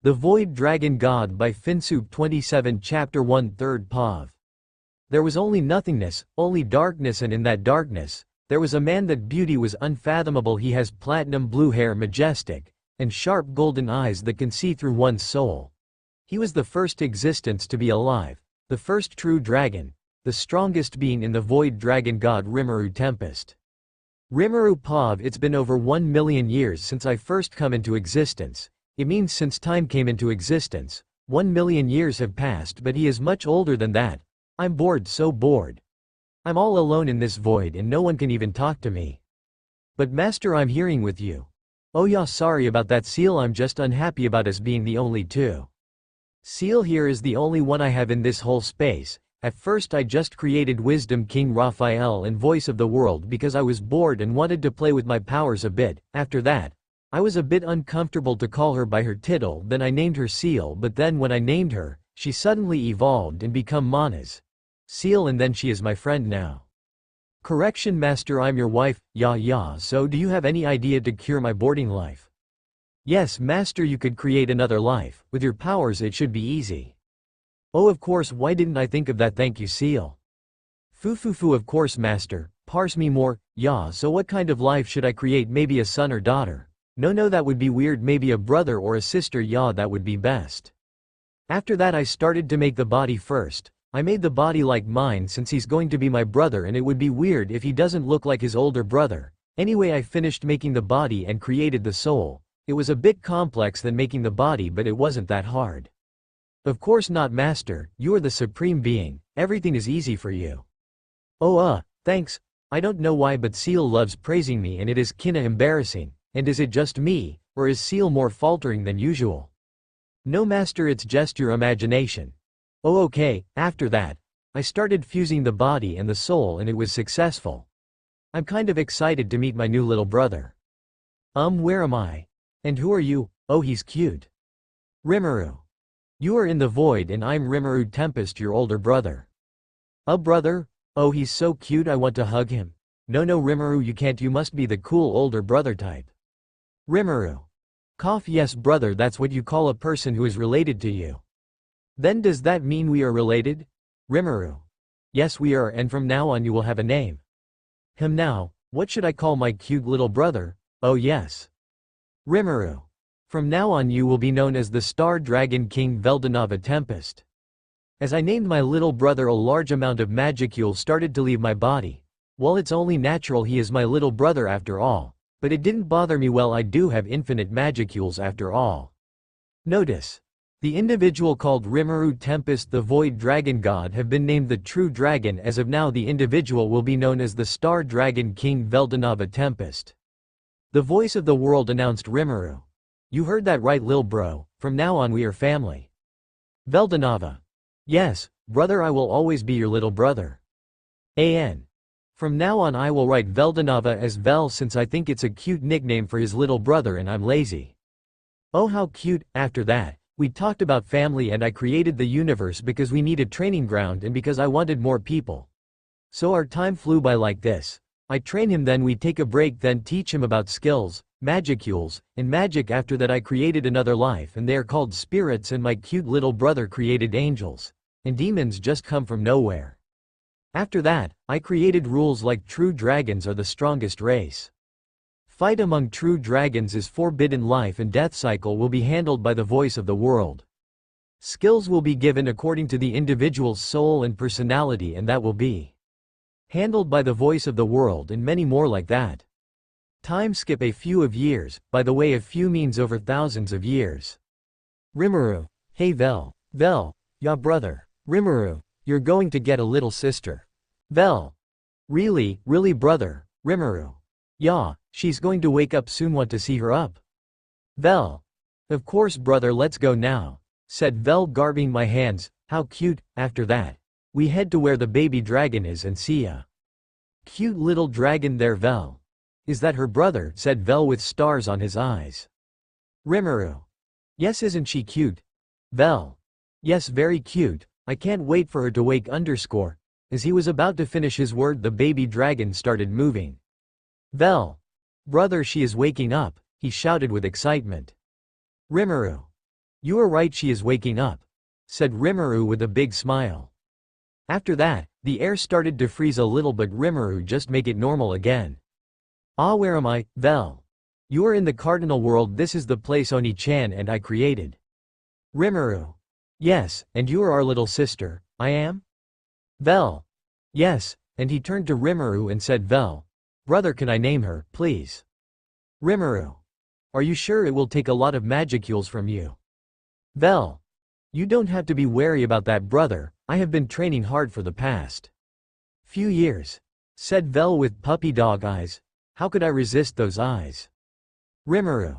The Void Dragon God by Finnsoup27 Chapter 1 3rd Pav. There was only nothingness, only darkness, and in that darkness, there was a man that beauty was unfathomable. He has platinum blue hair, majestic, and sharp golden eyes that can see through one's soul. He was the first existence to be alive, the first true dragon, the strongest being in the Void Dragon God Rimuru Tempest. Rimuru Pav. It's been over 1 million years since I first come into existence. It means since time came into existence, 1 million years have passed, but he is much older than that. I'm bored, so bored. I'm all alone in this void and no one can even talk to me. But master, I'm hearing with you. Oh yeah, sorry about that seal, I'm just unhappy about us being the only two. Seal here is the only one I have in this whole space. At first I just created Wisdom King Raphael and Voice of the World because I was bored and wanted to play with my powers a bit. After that, I was a bit uncomfortable to call her by her title, then I named her Seal, but then when I named her, she suddenly evolved and become Mana's Seal, and then she is my friend now. Correction master, I'm your wife. Yeah, so do you have any idea to cure my boarding life? Yes master, you could create another life. With your powers it should be easy. Oh of course, why didn't I think of that, thank you Seal. Foo, of course master, parse me more. Yeah, so what kind of life should I create? Maybe a son or daughter? No, that would be weird, maybe a brother or a sister. Yeah, that would be best. After that I started to make the body first. I made the body like mine since he's going to be my brother and it would be weird if he doesn't look like his older brother. Anyway, I finished making the body and created the soul. It was a bit complex than making the body, but it wasn't that hard. Of course not master, you are the supreme being, everything is easy for you. Oh thanks. I don't know why but Seal loves praising me and it is kinda embarrassing. And is it just me, or is Seal more faltering than usual? No master, it's just your imagination. Oh okay. After that, I started fusing the body and the soul and it was successful. I'm kind of excited to meet my new little brother. Where am I? And who are you? Oh, he's cute. Rimuru. You are in the void and I'm Rimuru Tempest, your older brother. A brother? Oh, he's so cute, I want to hug him. No Rimuru, you can't, you must be the cool older brother type. Rimuru. Cough. Yes brother, that's what you call a person who is related to you. Then does that mean we are related? Rimuru. Yes we are, and from now on you will have a name. Now, what should I call my cute little brother? Oh yes. Rimuru. From now on you will be known as the Star Dragon King Veldora Tempest. As I named my little brother, a large amount of magicule started to leave my body. Well, it's only natural, he is my little brother after all. But it didn't bother me, well I do have infinite magicules after all. Notice. The individual called Rimuru Tempest, the Void Dragon God, have been named the True Dragon. As of now the individual will be known as the Star Dragon King Veldora Tempest. The Voice of the World announced Rimuru. You heard that right lil bro, from now on we are family. Veldora. Yes, brother, I will always be your little brother. From now on I will write Veldora as Vel since I think it's a cute nickname for his little brother and I'm lazy. Oh how cute. After that, we talked about family and I created the universe because we need a training ground and because I wanted more people. So our time flew by like this. I train him, then we take a break, then teach him about skills, magicules, and magic. After that I created another life and they are called spirits, and my cute little brother created angels. And demons just come from nowhere. After that, I created rules like true dragons are the strongest race. Fight among true dragons is forbidden. Life and death cycle will be handled by the Voice of the World. Skills will be given according to the individual's soul and personality, and that will be handled by the Voice of the World, and many more like that. Time skip a few of years, by the way a few means over thousands of years. Rimuru. Hey Vel. Yeah brother. Rimuru. You're going to get a little sister. Vel. Really brother. Rimuru. Yeah, she's going to wake up soon, want to see her up? Vel. Of course brother, let's go now, said Vel, garbing my hands. How cute. After that, we head to where the baby dragon is and see a cute little dragon there. Vel. Is that her brother? Said Vel with stars on his eyes. Rimuru. Yes, isn't she cute? Vel. Yes, very cute. I can't wait for her to wake underscore. As he was about to finish his word, the baby dragon started moving. Vel. Brother, she is waking up, he shouted with excitement. Rimuru. You are right, she is waking up, said Rimuru with a big smile. After that, the air started to freeze a little, but Rimuru just make it normal again. Ah, where am I, Vel? You are in the cardinal world. This is the place Oni-chan and I created. Rimuru. Yes, and you are our little sister, I am? Vel. Yes, and he turned to Rimuru and said, Vel. Brother, can I name her, please? Rimuru. Are you sure? It will take a lot of magicules from you. Vel. You don't have to be wary about that, brother. I have been training hard for the past few years, said Vel with puppy dog eyes. How could I resist those eyes? Rimuru.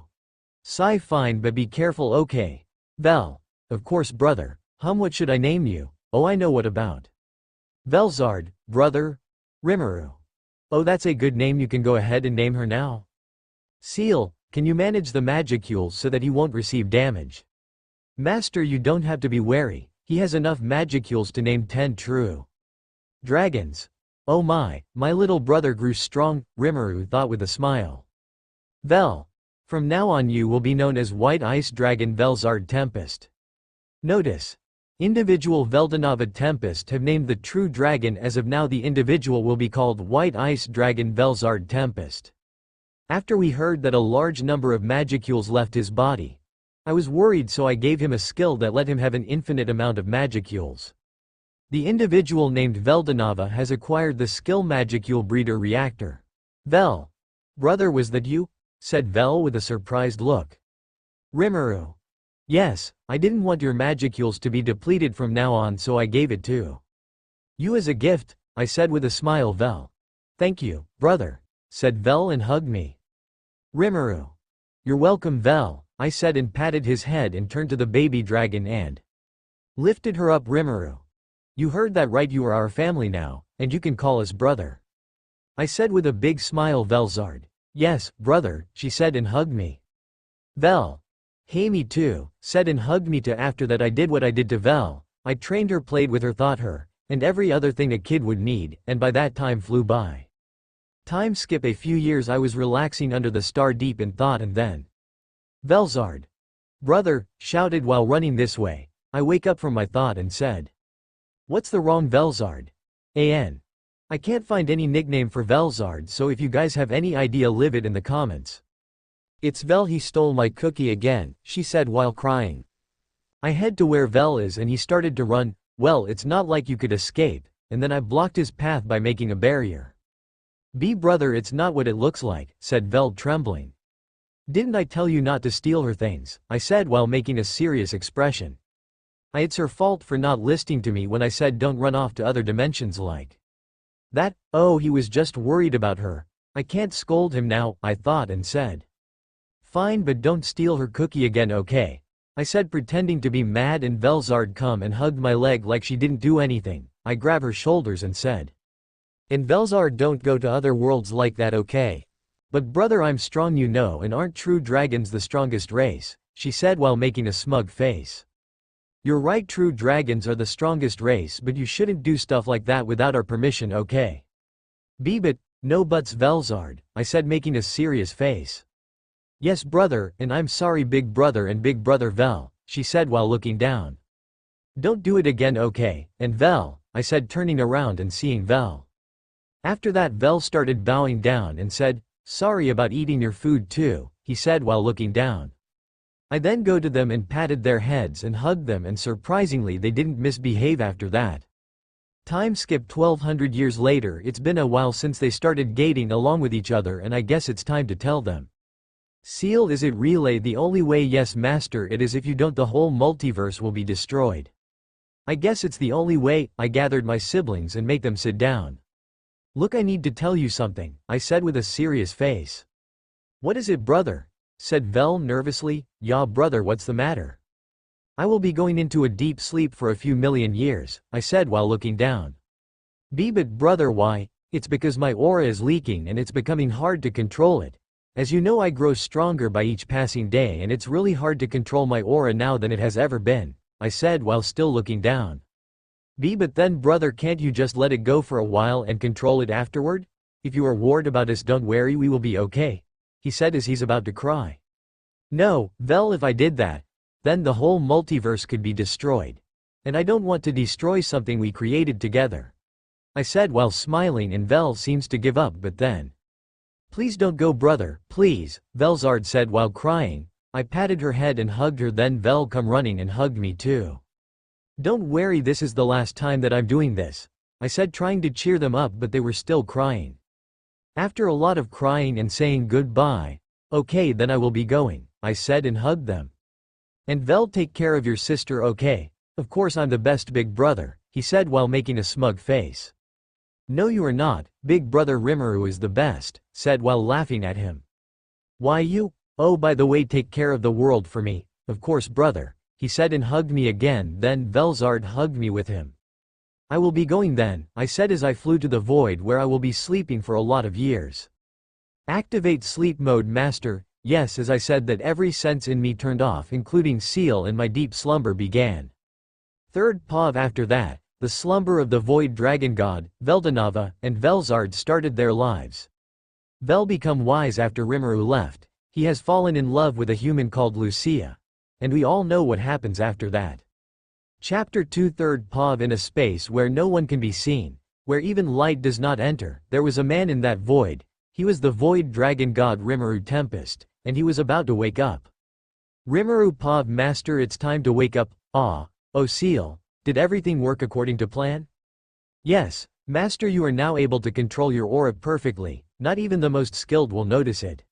Sigh, fine, but be careful, okay? Vel. Of course, brother. What should I name you? Oh, I know what about. Velzard, brother. Rimuru. Oh, that's a good name. You can go ahead and name her now. Seal, can you manage the magicules so that he won't receive damage? Master, you don't have to be wary. He has enough magicules to name 10 true dragons. Oh my little brother grew strong, Rimuru thought with a smile. Vel. From now on you will be known as White Ice Dragon Velzard Tempest. Notice. Individual Veldonava Tempest have named the true dragon. As of now the individual will be called White Ice Dragon Velzard Tempest. After we heard that a large number of magicules left his body, I was worried, so I gave him a skill that let him have an infinite amount of magicules. The individual named Veldonava has acquired the skill Magicule Breeder Reactor. Vel. Brother, was that you? Said Vel with a surprised look. Rimuru. Yes, I didn't want your magicules to be depleted from now on, so I gave it to you as a gift, I said with a smile. Vel. Thank you, brother, said Vel and hugged me. Rimuru. You're welcome, Vel, I said and patted his head and turned to the baby dragon and lifted her up. Rimuru. You heard that right, you are our family now, and you can call us brother, I said with a big smile. Velzard. Yes, brother, she said and hugged me. Vel. Hey, me too, said and hugged me too. After that I did what I did to Vel. I trained her, played with her, taught her, and every other thing a kid would need, and by that time flew by. Time skip a few years. I was relaxing under the star deep in thought, and then Velzard. Brother, shouted while running this way. I wake up from my thought and said, what's the wrong, Velzard? I can't find any nickname for Velzard, so if you guys have any idea, leave it in the comments. It's Vel, he stole my cookie again, she said while crying. I head to where Vel is and he started to run. Well, it's not like you could escape, and then I blocked his path by making a barrier. Brother, it's not what it looks like, said Vel trembling. Didn't I tell you not to steal her things? I said while making a serious expression. It's her fault for not listening to me when I said don't run off to other dimensions like that. Oh, he was just worried about her. I can't scold him now, I thought, and said, fine, but don't steal her cookie again, okay? I said, pretending to be mad, and Velzard come and hugged my leg like she didn't do anything. I grab her shoulders and said, and Velzard, don't go to other worlds like that, okay? But brother, I'm strong, you know, and aren't true dragons the strongest race? She said while making a smug face. You're right, true dragons are the strongest race, but you shouldn't do stuff like that without our permission, okay? But, no buts, Velzard, I said making a serious face. Yes, brother, and I'm sorry, big brother and big brother Vel, she said while looking down. Don't do it again, okay? And Vel, I said turning around and seeing Vel. After that Vel started bowing down and said, sorry about eating your food too, he said while looking down. I then go to them and patted their heads and hugged them, and surprisingly they didn't misbehave after that. Time skip 1200 years later. It's been a while since they started gating along with each other, and I guess it's time to tell them. Seal, is it relay the only way? Yes, master, it is. If you don't, the whole multiverse will be destroyed. I guess it's the only way. I gathered my siblings and make them sit down. Look, I need to tell you something, I said with a serious face. What is it, brother? Said Vel nervously. Yeah, brother, what's the matter? I will be going into a deep sleep for a few million years, I said while looking down. But brother, why? It's because my aura is leaking and it's becoming hard to control it. As you know, I grow stronger by each passing day, and it's really hard to control my aura now than it has ever been, I said while still looking down. But then brother, can't you just let it go for a while and control it afterward? If you are worried about us, don't worry, we will be okay, he said as he's about to cry. No, Vel, if I did that, Then the whole multiverse could be destroyed. And I don't want to destroy something we created together. I said while smiling, and Vel seems to give up, but then. Please don't go, brother, please, Velard said while crying. I patted her head and hugged her, then Vel come running and hugged me too. Don't worry, this is the last time that I'm doing this, I said, trying to cheer them up, but they were still crying. After a lot of crying and saying goodbye, okay then I will be going, I said and hugged them. And Vel, take care of your sister, okay? Of course I'm the best big brother, he said while making a smug face. No you are not, big brother Rimuru is the best, said while laughing at him. Why you? Oh by the way, take care of the world for me, of course brother, he said and hugged me again, then Velard hugged me with him. I will be going then, I said as I flew to the void where I will be sleeping for a lot of years. Activate sleep mode master, yes, as I said that every sense in me turned off including Seal, and my deep slumber began. Third POV. After that, the slumber of the void dragon god, Veldora, and Velard started their lives. Vel become wise after Rimuru left, he has fallen in love with a human called Lucia. And we all know what happens after that. Chapter 2 Third POV. In a space where no one can be seen, where even light does not enter, there was a man in that void. He was the void dragon god Rimuru Tempest, and he was about to wake up. Rimuru POV. Master, it's time to wake up. Ah, oh Seal, did everything work according to plan? Yes, master, you are now able to control your aura perfectly, not even the most skilled will notice it.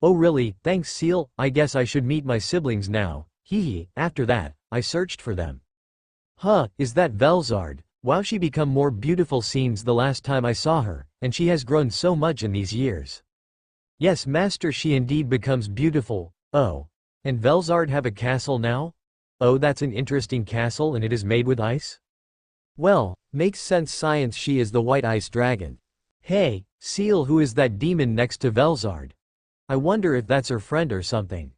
Oh really, thanks Seal, I guess I should meet my siblings now, hee. After that, I searched for them. Huh, is that Velard? Wow, she become more beautiful since the last time I saw her, and she has grown so much in these years. Yes master, she indeed becomes beautiful. Oh. And Velard have a castle now? Oh, that's an interesting castle, and it is made with ice? Well, makes sense, science, she is the white ice dragon. Hey, Seal, who is that demon next to Velard? I wonder if that's her friend or something.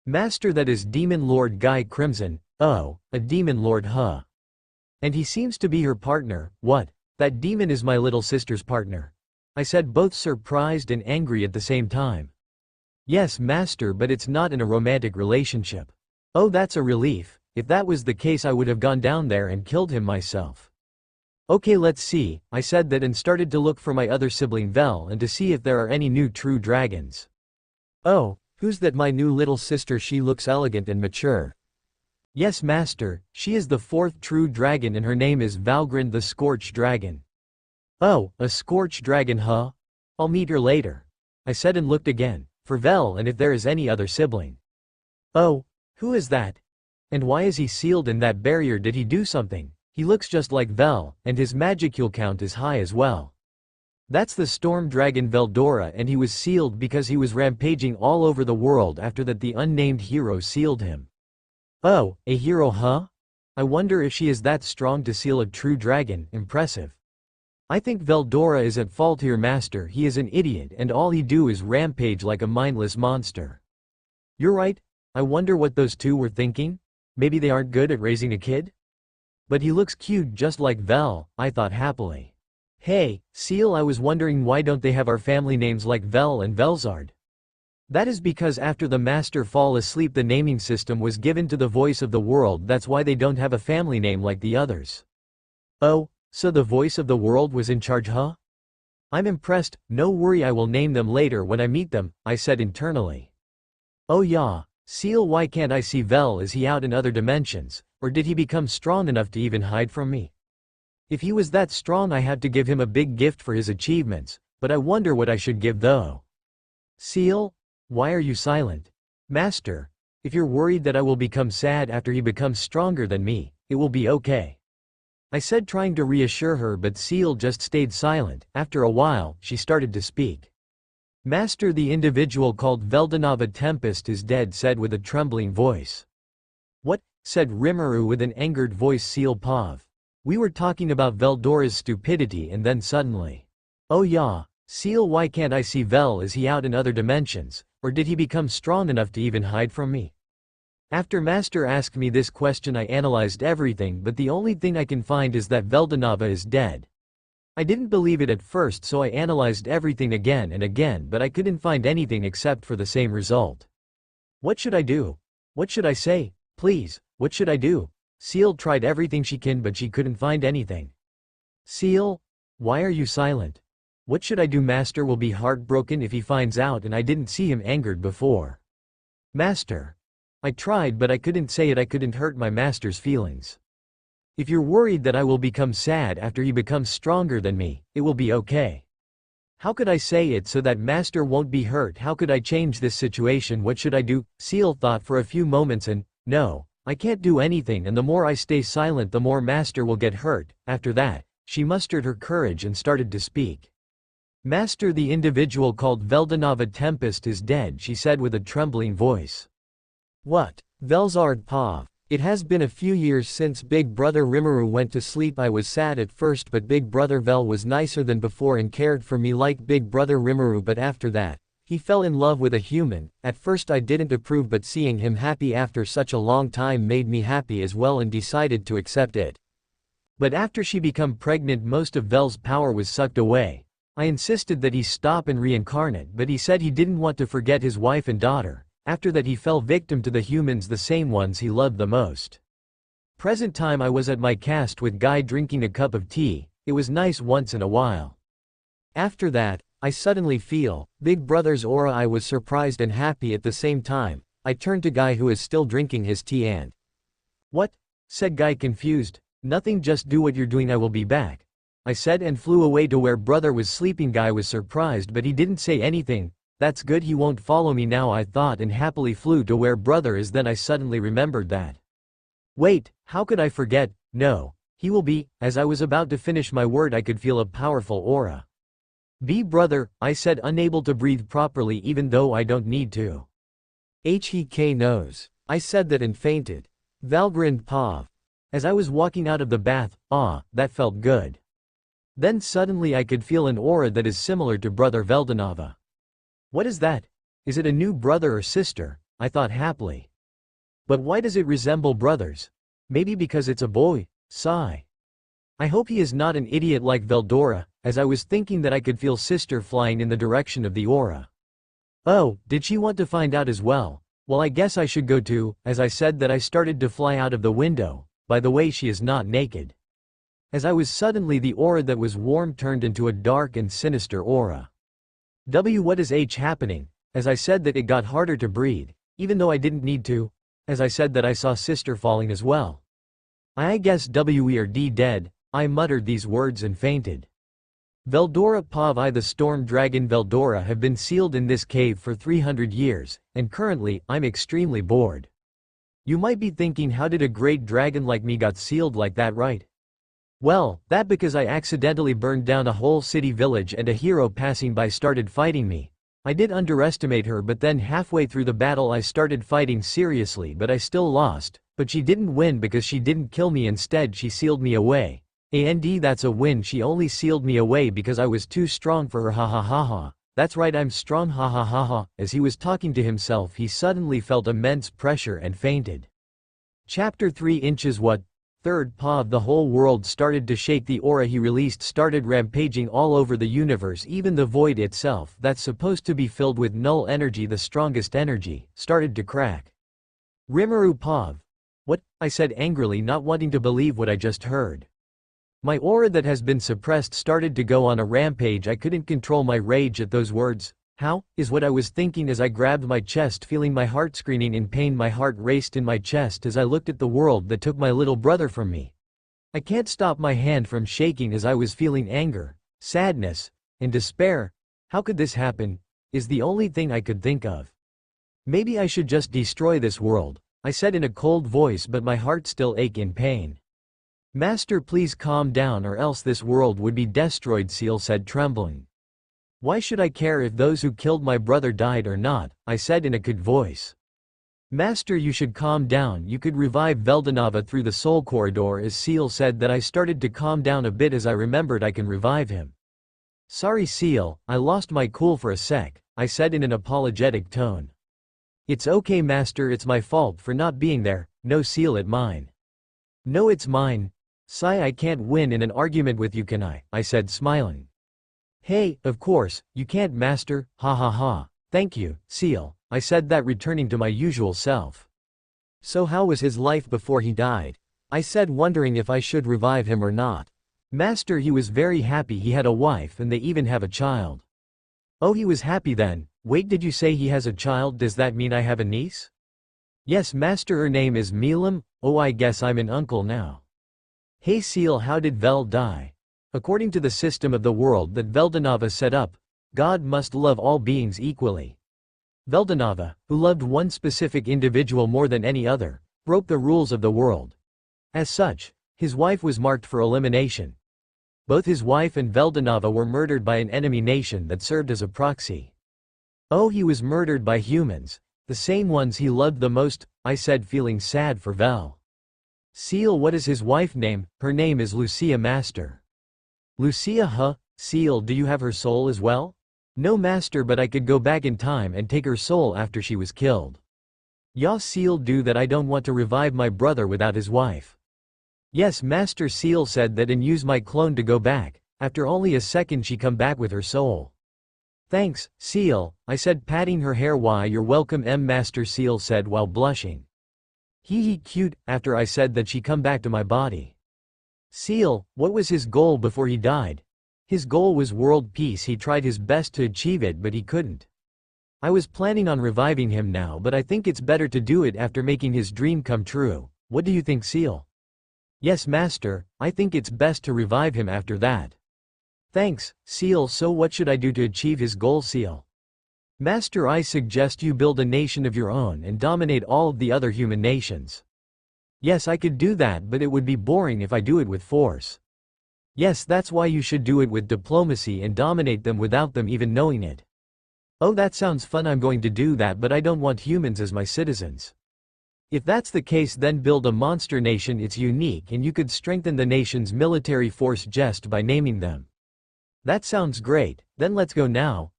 Master, that is Demon Lord Guy Crimson. Oh, a demon lord, huh? And he seems to be her partner. What? That demon is my little sister's partner, I said, both surprised and angry at the same time. Yes master, but it's not in a romantic relationship. Oh, that's a relief. If that was the case I would have gone down there and killed him myself. Okay, let's see, I said that and started to look for my other sibling Vel and to see if there are any new true dragons. Oh, who's that? My new little sister, she looks elegant and mature. Yes master, she is the fourth true dragon and her name is Valgrind the Scorched Dragon. Oh, a Scorched Dragon, huh? I'll meet her later, I said and looked again for Vel and if there is any other sibling. Oh, who is that? And why is he sealed in that barrier? Did he do something? He looks just like Vel, and his magicule count is high as well. That's the storm dragon Veldora, and he was sealed because he was rampaging all over the world. After that the unnamed hero sealed him. Oh, a hero, huh? I wonder if she is that strong to seal a true dragon. Impressive. I think Veldora is at fault here master, he is an idiot and all he do is rampage like a mindless monster. You're right. I wonder what those two were thinking? Maybe they aren't good at raising a kid? But he looks cute just like Vel, I thought happily. Hey, Seal, I was wondering why don't they have our family names like Vel and Velard? That is because after the master fall asleep the naming system was given to the voice of the world, that's why they don't have a family name like the others. Oh, so the voice of the world was in charge, huh? I'm impressed, no worry, I will name them later when I meet them, I said internally. Oh yeah. Seal, why can't I see Vel? Is he out in other dimensions, or did he become strong enough to even hide from me? If he was that strong I had to give him a big gift for his achievements, but I wonder what I should give though. Seal? Why are you silent? Master, if you're worried that I will become sad after he becomes stronger than me, it will be okay, I said, trying to reassure her, but Seal just stayed silent. After a while, she started to speak. Master, the individual called Veldora Tempest is dead, said with a trembling voice. What? Said Rimuru with an angered voice. Seal POV. We were talking about Veldora's stupidity and then suddenly. Oh yeah, Seal, why can't I see Vel? Is he out in other dimensions, or did he become strong enough to even hide from me? After Master asked me this question I analyzed everything, but the only thing I can find is that Veldora is dead. I didn't believe it at first, so I analyzed everything again and again, but I couldn't find anything except for the same result. What should I do? What should I say? Please, what should I do? Seal tried everything she can but she couldn't find anything. Seal? Why are you silent? What should I do? Master will be heartbroken if he finds out and I didn't see him angered before. Master. I tried but I couldn't say it. I couldn't hurt my master's feelings. If you're worried that I will become sad after he becomes stronger than me, it will be okay. How could I say it so that master won't be hurt? How could I change this situation? What should I do? Seal thought for a few moments and, no, I can't do anything, and the more I stay silent the more master will get hurt. After that, she mustered her courage and started to speak. Master, the individual called Veldora Tempest is dead, she said with a trembling voice. What? Velard Pav. It has been a few years since Big Brother Rimuru went to sleep. I was sad at first but Big Brother Vel was nicer than before and cared for me like Big Brother Rimuru, but after that, he fell in love with a human. At first I didn't approve but seeing him happy after such a long time made me happy as well and decided to accept it. But after she became pregnant most of Vel's power was sucked away. I insisted that he stop and reincarnate but he said he didn't want to forget his wife and daughter. After that he fell victim to the humans, the same ones he loved the most. Present time I was at my cast with Guy drinking a cup of tea. It was nice once in a while. After that, I suddenly feel Big Brother's aura. I was surprised and happy at the same time. I turned to Guy who is still drinking his tea and "What?" said Guy confused. "Nothing, just do what you're doing, I will be back," I said and flew away to where brother was sleeping. Guy was surprised but he didn't say anything. That's good, he won't follow me now, I thought, and happily flew to where brother is. Then I suddenly remembered that. Wait, how could I forget? No, he will be. As I was about to finish my word I could feel a powerful aura. Be brother, I said, unable to breathe properly even though I don't need to. He knows. I said that and fainted. Valgrind Pav. As I was walking out of the bath, that felt good. Then suddenly I could feel an aura that is similar to brother Veldora. What is that? Is it a new brother or sister? I thought happily. But why does it resemble brothers? Maybe because it's a boy. Sigh. I hope he is not an idiot like Veldora. As I was thinking that I could feel sister flying in the direction of the aura. Oh, did she want to find out as well? Well, I guess I should go too. As I said that I started to fly out of the window. By the way, she is not naked. As I was suddenly the aura that was warm turned into a dark and sinister aura. What is happening? As I said that it got harder to breathe, even though I didn't need to. As I said that I saw sister falling as well. I guess we are dead, I muttered these words and fainted. Veldora Pav, I the storm dragon Veldora have been sealed in this cave for 300 years, and currently, I'm extremely bored. You might be thinking, how did a great dragon like me got sealed like that, right? Well, that because I accidentally burned down a whole city village and a hero passing by started fighting me. I did underestimate her, but then halfway through the battle I started fighting seriously, but I still lost. But she didn't win because she didn't kill me, instead she sealed me away. And that's a win, she only sealed me away because I was too strong for her, ha ha ha ha. That's right, I'm strong, ha ha ha ha. As he was talking to himself he suddenly felt immense pressure and fainted. Chapter 3 Inches What? Third Pav. The whole world started to shake. The aura he released started rampaging all over the universe. Even the void itself, that's supposed to be filled with null energy, the strongest energy, started to crack. Rimuru Pav. What? I said angrily, not wanting to believe what I just heard. My aura that has been suppressed started to go on a rampage. I couldn't control my rage at those words. How? Is what I was thinking as I grabbed my chest, feeling my heart screaming in pain. My heart raced in my chest as I looked at the world that took my little brother from me. I can't stop my hand from shaking as I was feeling anger, sadness, and despair. How could this happen? Is the only thing I could think of. Maybe I should just destroy this world, I said in a cold voice, but my heart still ached in pain. Master, please calm down or else this world would be destroyed, Seal said, trembling. Why should I care if those who killed my brother died or not? I said in a good voice. Master, you should calm down. You could revive Veldora through the soul corridor. As Seal said that, I started to calm down a bit as I remembered I can revive him. Sorry Seal, I lost my cool for a sec, I said in an apologetic tone. It's okay Master, it's my fault for not being there. No Seal, it's mine. No, it's mine. Sigh, I can't win in an argument with you, can I? I said smiling. Hey, of course, you can't Master, ha ha ha. Thank you, Seal, I said that, returning to my usual self. So how was his life before he died? I said, wondering if I should revive him or not. Master, he was very happy. He had a wife and they even have a child. Oh, he was happy then. Wait, did you say he has a child? Does that mean I have a niece? Yes, master, her name is Milam. Oh, I guess I'm an uncle now. Hey Seal, how did Vel die? According to the system of the world that Veldonava set up, God must love all beings equally. Veldonava, who loved one specific individual more than any other, broke the rules of the world. As such, his wife was marked for elimination. Both his wife and Veldonava were murdered by an enemy nation that served as a proxy. Oh, he was murdered by humans, the same ones he loved the most, I said, feeling sad for Vel. Seal, what is his wife's name? Her name is Lucia, master. Lucia, huh? Seal, do you have her soul as well? No master, but I could go back in time and take her soul after she was killed. Ya Seal, do that. I don't want to revive my brother without his wife. Yes, Master. Seal said that and use my clone to go back. After only a second she come back with her soul. Thanks, Seal, I said, patting her hair. Why, you're welcome, Master. Seal said while blushing. Hee cute, after I said that she come back to my body. Seal, what was his goal before he died? His goal was world peace. He tried his best to achieve it, but he couldn't. I was planning on reviving him now, but I think it's better to do it after making his dream come true. What do you think, Seal? Yes, master, I think it's best to revive him after that. Thanks, Seal. So what should I do to achieve his goal, Seal? Master, I suggest you build a nation of your own and dominate all of the other human nations. Yes, I could do that, but it would be boring if I do it with force. Yes, that's why you should do it with diplomacy and dominate them without them even knowing it. Oh, that sounds fun. I'm going to do that, but I don't want humans as my citizens. If that's the case, then build a monster nation. It's unique and you could strengthen the nation's military force just by naming them. That sounds great, then let's go now,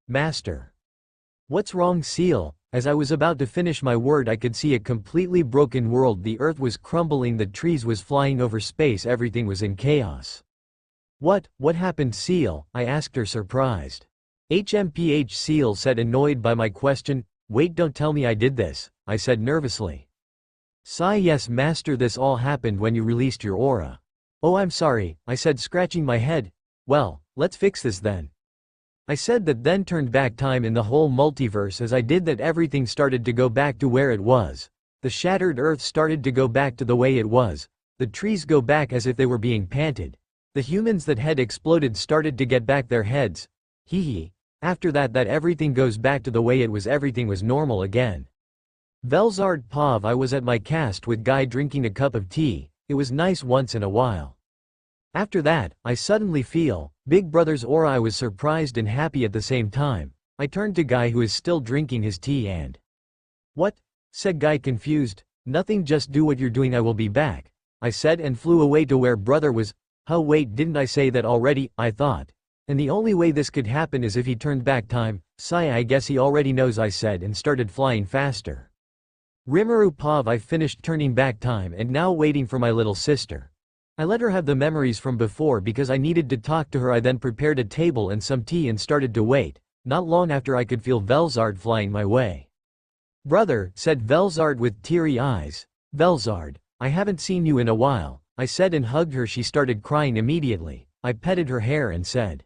master. What's wrong, Seal? As I was about to finish my word, I could see a completely broken world. The earth was crumbling, the trees was flying over space, everything was in chaos. What happened, Seal? I asked her, surprised. HMPH, Seal said, annoyed by my question. Wait, don't tell me I did this, I said nervously. Sigh, yes, master, this all happened when you released your aura. Oh, I'm sorry, I said, scratching my head. Well, let's fix this then. I said that, then turned back time in the whole multiverse. As I did that, everything started to go back to where it was. The shattered earth started to go back to the way it was. The trees go back as if they were being panted. The humans that had exploded started to get back their heads. Hee. After that everything goes back to the way it was. Everything was normal again. Velzard Pav, I was at my cast with Guy drinking a cup of tea. It was nice once in a while. After that, I suddenly feel Big Brother's aura. I was surprised and happy at the same time. I turned to Guy, who is still drinking his tea, and what? Said Guy, confused. Nothing, just do what you're doing, I will be back, I said, and flew away to where Brother was. Oh wait, didn't I say that already? I thought. And the only way this could happen is if he turned back time. Sigh, I guess he already knows, I said, and started flying faster. Rimuru Pav, I finished turning back time and now waiting for my little sister. I let her have the memories from before because I needed to talk to her. I then prepared a table and some tea and started to wait. Not long after, I could feel Velzard flying my way. Brother, said Velzard with teary eyes. Velzard, I haven't seen you in a while, I said, and hugged her. She started crying immediately. I petted her hair and said,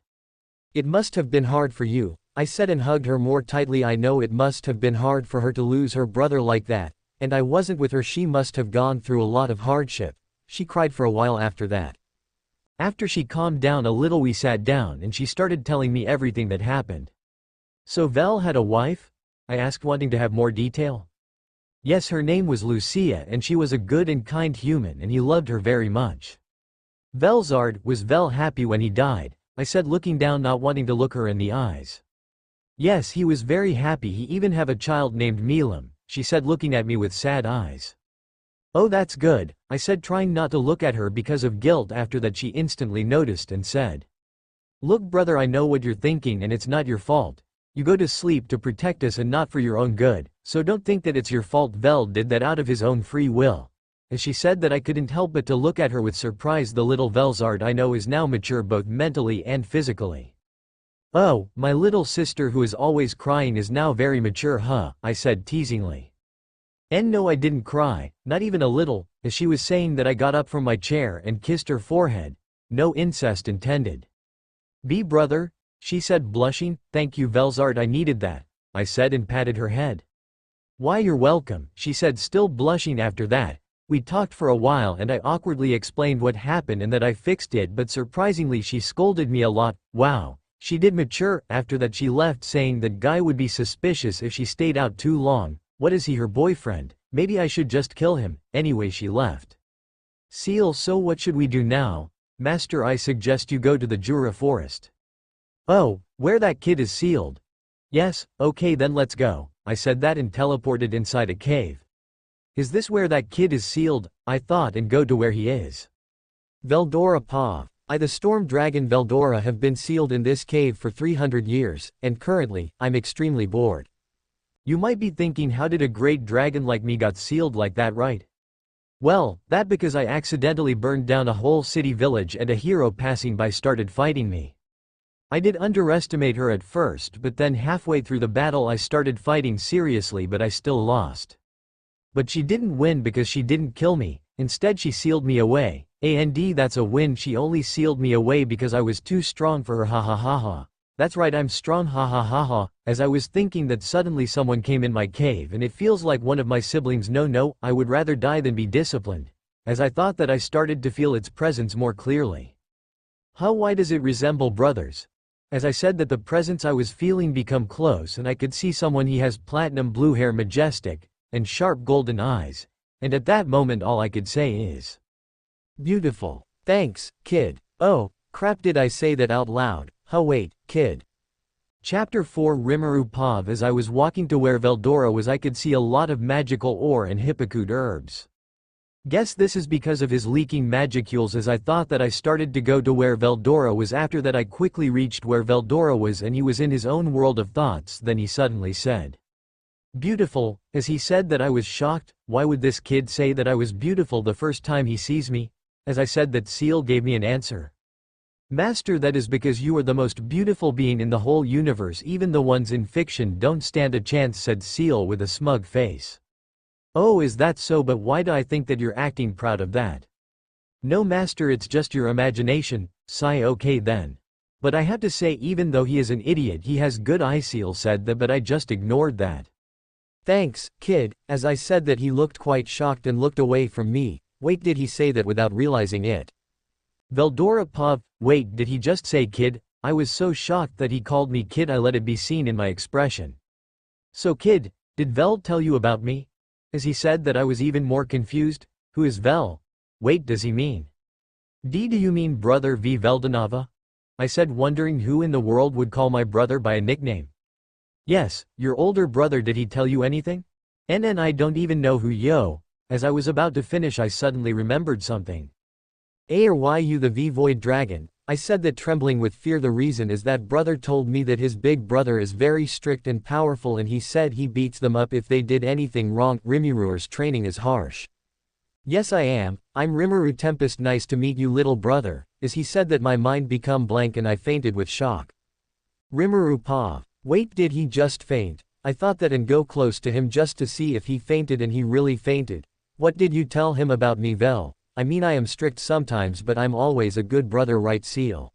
it must have been hard for you, I said, and hugged her more tightly. I know it must have been hard for her to lose her brother like that, and I wasn't with her. She must have gone through a lot of hardship. She cried for a while after that. After she calmed down a little, we sat down and she started telling me everything that happened. So Vel had a wife? I asked, wanting to have more detail. Yes, her name was Lucia and she was a good and kind human and he loved her very much. Velzard, was Vel happy when he died? I said, looking down, not wanting to look her in the eyes. Yes, he was very happy. He even have a child named Milam, she said, looking at me with sad eyes. Oh, that's good, I said, trying not to look at her because of guilt. After that she instantly noticed and said, look brother, I know what you're thinking and it's not your fault. You go to sleep to protect us and not for your own good, so don't think that it's your fault. Vel did that out of his own free will. As she said that, I couldn't help but to look at her with surprise. The little Velzard I know is now mature both mentally and physically. Oh, my little sister who is always crying is now very mature, huh? I said teasingly. And no, I didn't cry, not even a little, as she was saying that I got up from my chair and kissed her forehead. No incest intended. Be brother, she said blushing. Thank you Velard, I needed that, I said and patted her head. Why you're welcome, she said still blushing. After that, we talked for a while and I awkwardly explained what happened and that I fixed it, but surprisingly she scolded me a lot. Wow, she did mature. After that she left saying that guy would be suspicious if she stayed out too long. What is he, her boyfriend? Maybe I should just kill him. Anyway she left. Seal, so what should we do now? Master, I suggest you go to the Jura forest. Oh, where that kid is sealed? Yes, okay then let's go. I said that and teleported inside a cave. Is this where that kid is sealed? I thought, and go to where he is. Veldora Pav. I, the storm dragon Veldora, have been sealed in this cave for 300 years, and currently, I'm extremely bored. You might be thinking, how did a great dragon like me got sealed like that, right? Well, that because I accidentally burned down a whole city village and a hero passing by started fighting me. I did underestimate her at first, but then halfway through the battle I started fighting seriously, but I still lost. But she didn't win because she didn't kill me, instead she sealed me away. And that's a win. She only sealed me away because I was too strong for her, ha ha ha ha. That's right, I'm strong, ha ha ha ha. As I was thinking that, suddenly someone came in my cave and it feels like one of my siblings. No, I would rather die than be disciplined. As I thought that, I started to feel its presence more clearly. Why does it resemble brothers? As I said that, the presence I was feeling become close and I could see someone. He has platinum blue hair, majestic, and sharp golden eyes. And at that moment all I could say is, beautiful. Thanks, kid. Oh, crap, did I say that out loud? Wait, kid. Chapter 4 Rimuru Pav. As I was walking to where Veldora was, I could see a lot of magical ore and hypocrite herbs. Guess this is because of his leaking magicules. As I thought that, I started to go to where Veldora was. After that I quickly reached where Veldora was and he was in his own world of thoughts. Then he suddenly said, beautiful. As he said that, I was shocked. Why would this kid say that I was beautiful the first time he sees me? As I said that, Seal gave me an answer. Master, that is because you are the most beautiful being in the whole universe. Even the ones in fiction don't stand a chance, said Seal with a smug face. Oh, is that so? But why do I think that you're acting proud of that? No master, it's just your imagination. Sigh. Okay then. But I have to say, even though he is an idiot, he has good eyes. Seal said that, but I just ignored that. Thanks, kid. As I said that, he looked quite shocked and looked away from me. Wait, did he say that without realizing it? Veldora Pav. Wait, did he just say kid? I was so shocked that he called me kid, I let it be seen in my expression. So kid, did Vel tell you about me? As he said that, I was even more confused. Who is Vel? Wait, does he mean? Do you mean brother V Veldanava? I said, wondering who in the world would call my brother by a nickname. Yes, your older brother. Did he tell you anything? And I don't even know who. Yo. As I was about to finish, I suddenly remembered something. You the V Void Dragon, I said that, trembling with fear. The reason is that brother told me that his big brother is very strict and powerful and he said he beats them up if they did anything wrong. Rimuru's training is harsh. Yes, I am. I'm Rimuru Tempest. Nice to meet you, little brother. As he said that, my mind became blank and I fainted with shock. Rimuru Pav. Wait, did he just faint? I thought that and go close to him just to see if he fainted, and he really fainted. What did you tell him about me, Vel? I mean, I am strict sometimes, but I'm always a good brother, right, Seal?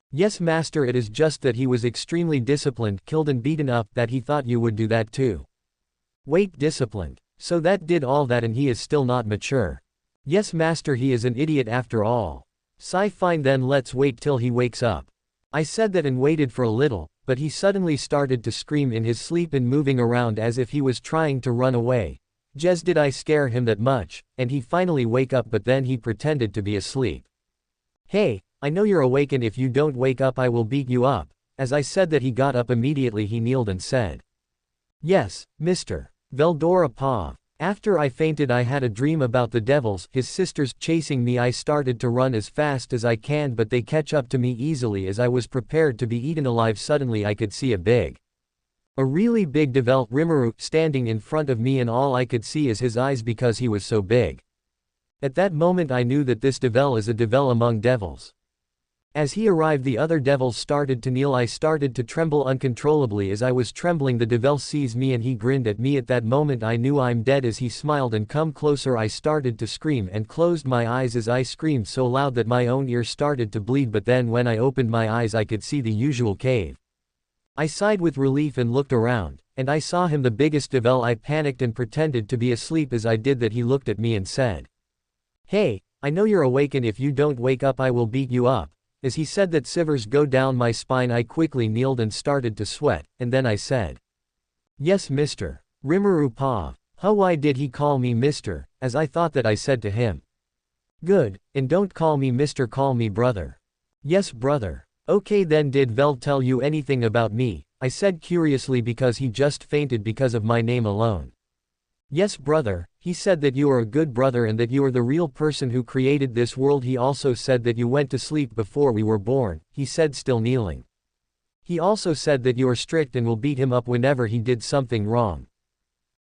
Yes, master, it is just that he was extremely disciplined, killed and beaten up, that he thought you would do that too. Wait, disciplined? So that did all that and he is still not mature? Yes, master, he is an idiot after all. Sigh. Fine then, let's wait till he wakes up. I said that and waited for a little, but he suddenly started to scream in his sleep and moving around as if he was trying to run away. Jez, did I scare him that much? And he finally wake up, but then he pretended to be asleep. Hey, I know you're awake, and if you don't wake up I will beat you up. As I said that, he got up immediately. He kneeled and said, yes, Mr. Veldora Pav. After I fainted, I had a dream about the devils, his sisters, chasing me. I started to run as fast as I can, but they catch up to me easily. As I was prepared to be eaten alive, suddenly I could see a really big devil, Rimuru, standing in front of me, and all I could see is his eyes because he was so big. At that moment I knew that this devil is a devil among devils. As he arrived the other devils started to kneel. I started to tremble uncontrollably. As I was trembling the devil sees me and he grinned at me. At that moment I knew I'm dead. As he smiled and come closer I started to scream and closed my eyes as I screamed so loud that my own ear started to bleed, but then when I opened my eyes I could see the usual cave. I sighed with relief and looked around, and I saw him, the biggest devil. I panicked and pretended to be asleep. As I did that he looked at me and said, "Hey, I know you're awake and if you don't wake up I will beat you up." As he said that shivers go down my spine. I quickly kneeled and started to sweat, and then I said, "Yes Mr. Rimuru Pav." How why did he call me Mr., as I thought that I said to him, "Good, and don't call me Mr. call me brother." "Yes brother." "Okay then did Veld tell you anything about me?" I said curiously because he just fainted because of my name alone. "Yes brother, he said that you are a good brother and that you are the real person who created this world. He also said that you went to sleep before we were born," he said still kneeling. "He also said that you are strict and will beat him up whenever he did something wrong."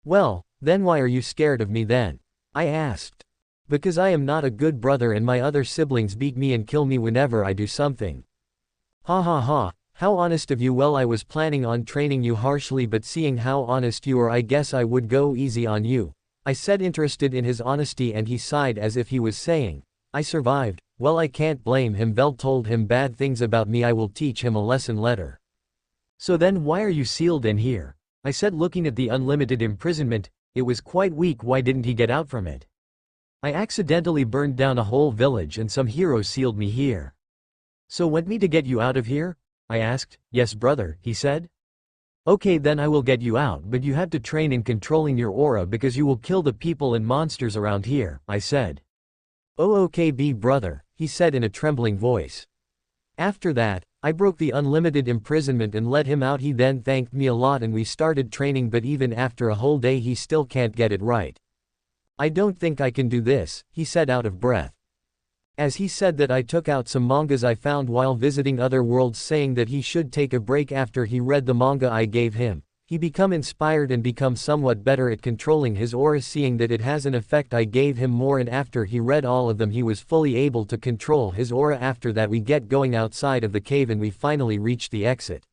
"Well, then why are you scared of me then?" I asked. "Because I am not a good brother and my other siblings beat me and kill me whenever I do something." "Ha ha ha, how honest of you. Well, I was planning on training you harshly, but seeing how honest you are I guess I would go easy on you," I said, interested in his honesty, and he sighed as if he was saying, "I survived. Well, I can't blame him. Veld told him bad things about me. I will teach him a lesson later." "So then why are you sealed in here?" I said, looking at the unlimited imprisonment. It was quite weak. Why didn't he get out from it? "I accidentally burned down a whole village and some heroes sealed me here." "So want me to get you out of here?" I asked. "Yes brother," he said. "Okay then I will get you out, but you have to train in controlling your aura because you will kill the people and monsters around here," I said. "Oh okay be brother," he said in a trembling voice. After that, I broke the unlimited imprisonment and let him out. He then thanked me a lot and we started training, but even after a whole day he still can't get it right. "I don't think I can do this," he said out of breath. As he said that, I took out some mangas I found while visiting other worlds, saying that he should take a break. After he read the manga I gave him, he become inspired and become somewhat better at controlling his aura, seeing that it has an effect. I gave him more and after he read all of them he was fully able to control his aura. After that we get going outside of the cave and we finally reach the exit.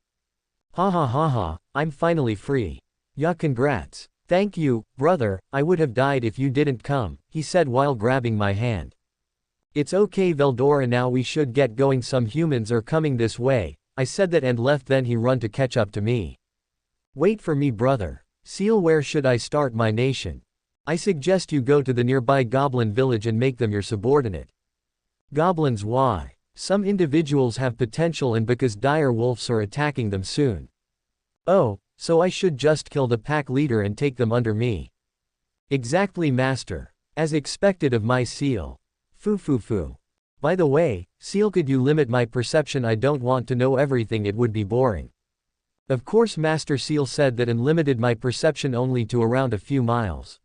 "Ha ha ha ha, I'm finally free." "Yeah, congrats." "Thank you, brother, I would have died if you didn't come," he said while grabbing my hand. "It's okay Veldora, now we should get going, some humans are coming this way," I said that and left. Then he run to catch up to me. "Wait for me brother." "Seal, where should I start my nation?" "I suggest you go to the nearby goblin village and make them your subordinate." "Goblins, why?" "Some individuals have potential and because dire wolves are attacking them soon." "Oh, so I should just kill the pack leader and take them under me." "Exactly master. As expected of my Seal." Foo. "By the way, Seal, could you limit my perception? I don't want to know everything, it would be boring." "Of course Master." Seal said that and limited my perception only to around a few miles.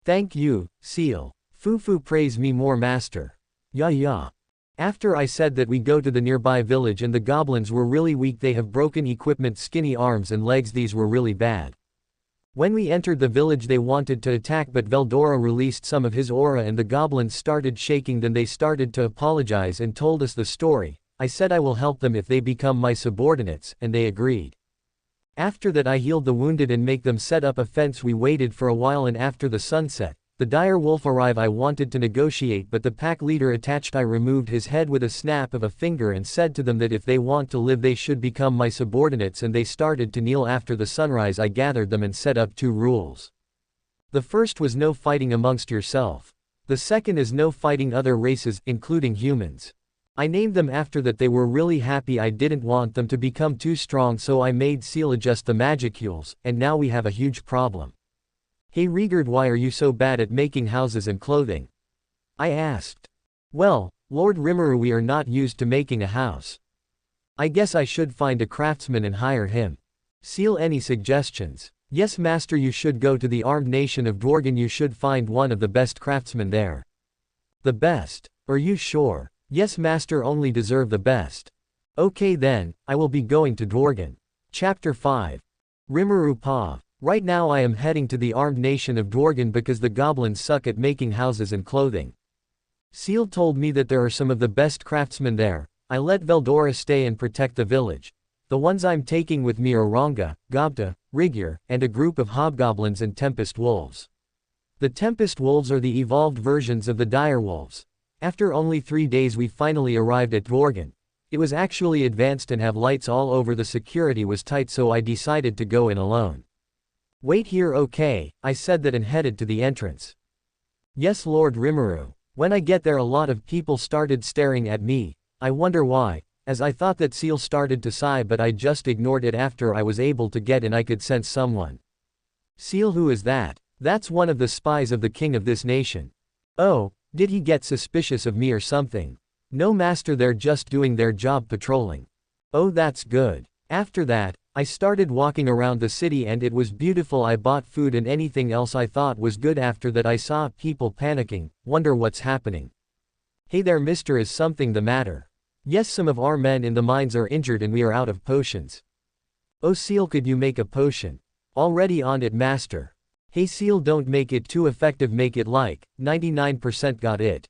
"Thank you, Seal." Foo, praise me more master." Yeah. After I said that we go to the nearby village and the goblins were really weak, they have broken equipment, skinny arms and legs, these were really bad. When we entered the village they wanted to attack, but Veldora released some of his aura and the goblins started shaking. Then they started to apologize and told us the story. I said I will help them if they become my subordinates, and they agreed. After that I healed the wounded and make them set up a fence. We waited for a while and after the sunset, the dire wolf arrived. I wanted to negotiate but the pack leader attached. I removed his head with a snap of a finger and said to them that if they want to live they should become my subordinates, and they started to kneel. After the sunrise I gathered them and set up 2 rules. The first was no fighting amongst yourself. The second is no fighting other races, including humans. I named them after that. They were really happy. I didn't want them to become too strong, so I made Seal adjust the magicules, and now we have a huge problem. "Hey Regard, why are you so bad at making houses and clothing?" I asked. "Well, Lord Rimuru, we are not used to making a house. I guess I should find a craftsman and hire him." "Seal, any suggestions?" "Yes master, you should go to the armed nation of Dwargon. You should find one of the best craftsmen there." "The best? Are you sure?" "Yes master, only deserve the best." "Okay then, I will be going to Dwargon." Chapter 5. Rimuru Pav. Right now I am heading to the armed nation of Dwargon because the goblins suck at making houses and clothing. Seal told me that there are some of the best craftsmen there. I let Veldora stay and protect the village. The ones I'm taking with me are Ranga, Gobta, Rigyur, and a group of hobgoblins and Tempest Wolves. The Tempest Wolves are the evolved versions of the Dire Wolves. After only 3 days we finally arrived at Dwargon. It was actually advanced and have lights all over, the security was tight, so I decided to go in alone. Wait here, okay, I said that and headed to the entrance. Yes, Lord Rimuru. When I get there a lot of people started staring at me. I wonder why, as I thought that Seal started to sigh, but I just ignored it. After I was able to get in I could sense someone. Seal, who is that? That's one of the spies of the king of this nation. Oh, did he get suspicious of me or something? No master, they're just doing their job patrolling. Oh, that's good. After that, I started walking around the city and it was beautiful. I bought food and anything else I thought was good. After that I saw people panicking, wonder what's happening. Hey there mister, is something the matter? Yes, some of our men in the mines are injured and we are out of potions. Oh Seal, could you make a potion? Already on it master. Hey Seal, don't make it too effective, make it like 99%, got it?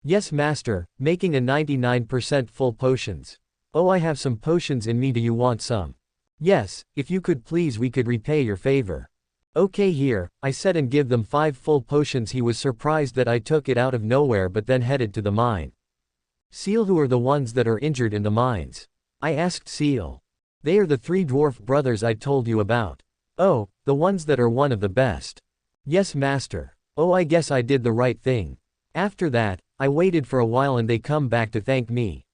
Yes master, making a 99% full potions. Oh, I have some potions in me, do you want some? Yes, if you could please, we could repay your favor. Okay, here, I said and give them 5 full potions. He was surprised that I took it out of nowhere, but then headed to the mine. Seal, who are the ones that are injured in the mines? I asked Seal. They are the 3 dwarf brothers I told you about. Oh, the ones that are one of the best. Yes master. Oh, I guess I did the right thing. After that, I waited for a while and they come back to thank me.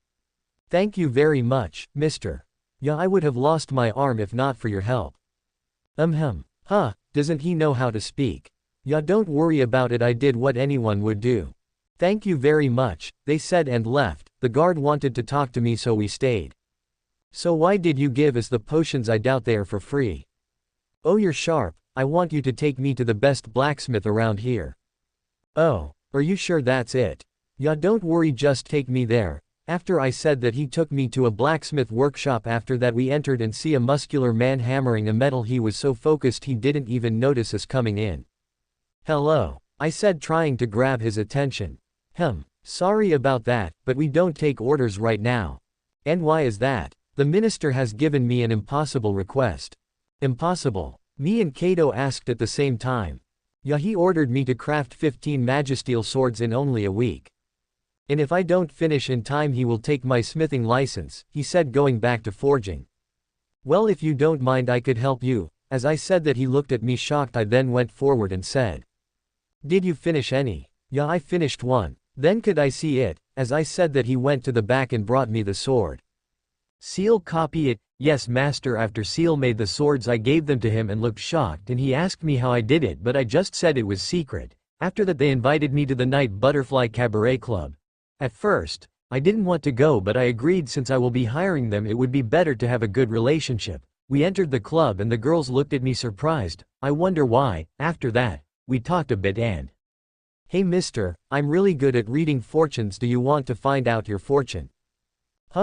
Thank you very much, mister. Yeah, I would have lost my arm if not for your help. Huh, doesn't he know how to speak? Yeah, don't worry about it, I did what anyone would do. Thank you very much, they said and left. The guard wanted to talk to me so we stayed. So why did you give us the potions? I doubt they are for free. Oh, you're sharp, I want you to take me to the best blacksmith around here. Oh, are you sure that's it? Yeah, don't worry, just take me there. After I said that, he took me to a blacksmith workshop. After that we entered and see a muscular man hammering a metal. He was so focused he didn't even notice us coming in. Hello, I said, trying to grab his attention. Sorry about that, but we don't take orders right now. And why is that? The minister has given me an impossible request. Impossible? Me and Kato asked at the same time. Yeah, he ordered me to craft 15 magisteel swords in only a week. And if I don't finish in time he will take my smithing license, he said, going back to forging. Well, if you don't mind I could help you. As I said that, he looked at me shocked. I then went forward and said, did you finish any? Yeah, I finished one. Then could I see it? As I said that, he went to the back and brought me the sword. Seal, copy it. Yes master. After Seal made the swords I gave them to him and looked shocked, and he asked me how I did it, but I just said it was secret. After that they invited me to the Night Butterfly Cabaret Club. At first, I didn't want to go, but I agreed since I will be hiring them it would be better to have a good relationship. We entered the club and the girls looked at me surprised. I wonder why. After that, we talked a bit and... Hey mister, I'm really good at reading fortunes. Do you want to find out your fortune?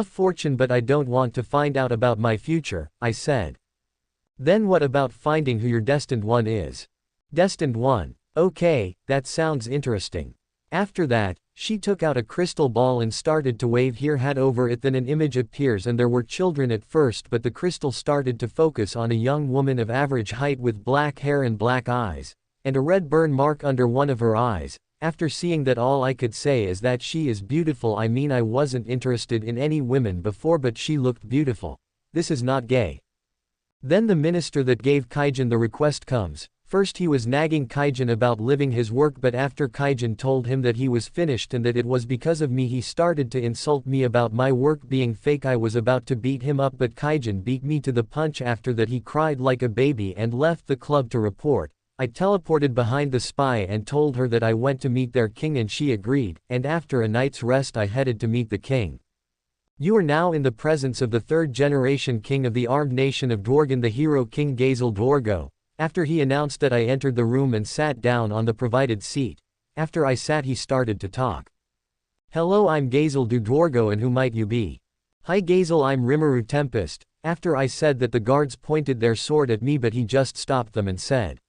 Fortune, but I don't want to find out about my future, I said. Then what about finding who your destined one is? Destined one? Okay, that sounds interesting. After that, she took out a crystal ball and started to wave her hat over it. Then an image appears and there were children at first, but the crystal started to focus on a young woman of average height with black hair and black eyes, and a red burn mark under one of her eyes. After seeing that, all I could say is that she is beautiful. I mean, I wasn't interested in any women before, but she looked beautiful. This is not gay. Then the minister that gave Kaijin the request comes. First he was nagging Kaijin about leaving his work, but after Kaijin told him that he was finished and that it was because of me, he started to insult me about my work being fake. I was about to beat him up, but Kaijin beat me to the punch. After that he cried like a baby and left the club to report. I teleported behind the spy and told her that I went to meet their king and she agreed, and after a night's rest I headed to meet the king. You are now in the presence of the 3rd generation king of the armed nation of Dwargon, the hero King Gazel Dwargo. After he announced that, I entered the room and sat down on the provided seat. After I sat he started to talk. Hello, I'm Gazel du Dwargo, and who might you be? Hi Gazel, I'm Rimuru Tempest. After I said that, the guards pointed their sword at me, but he just stopped them and said,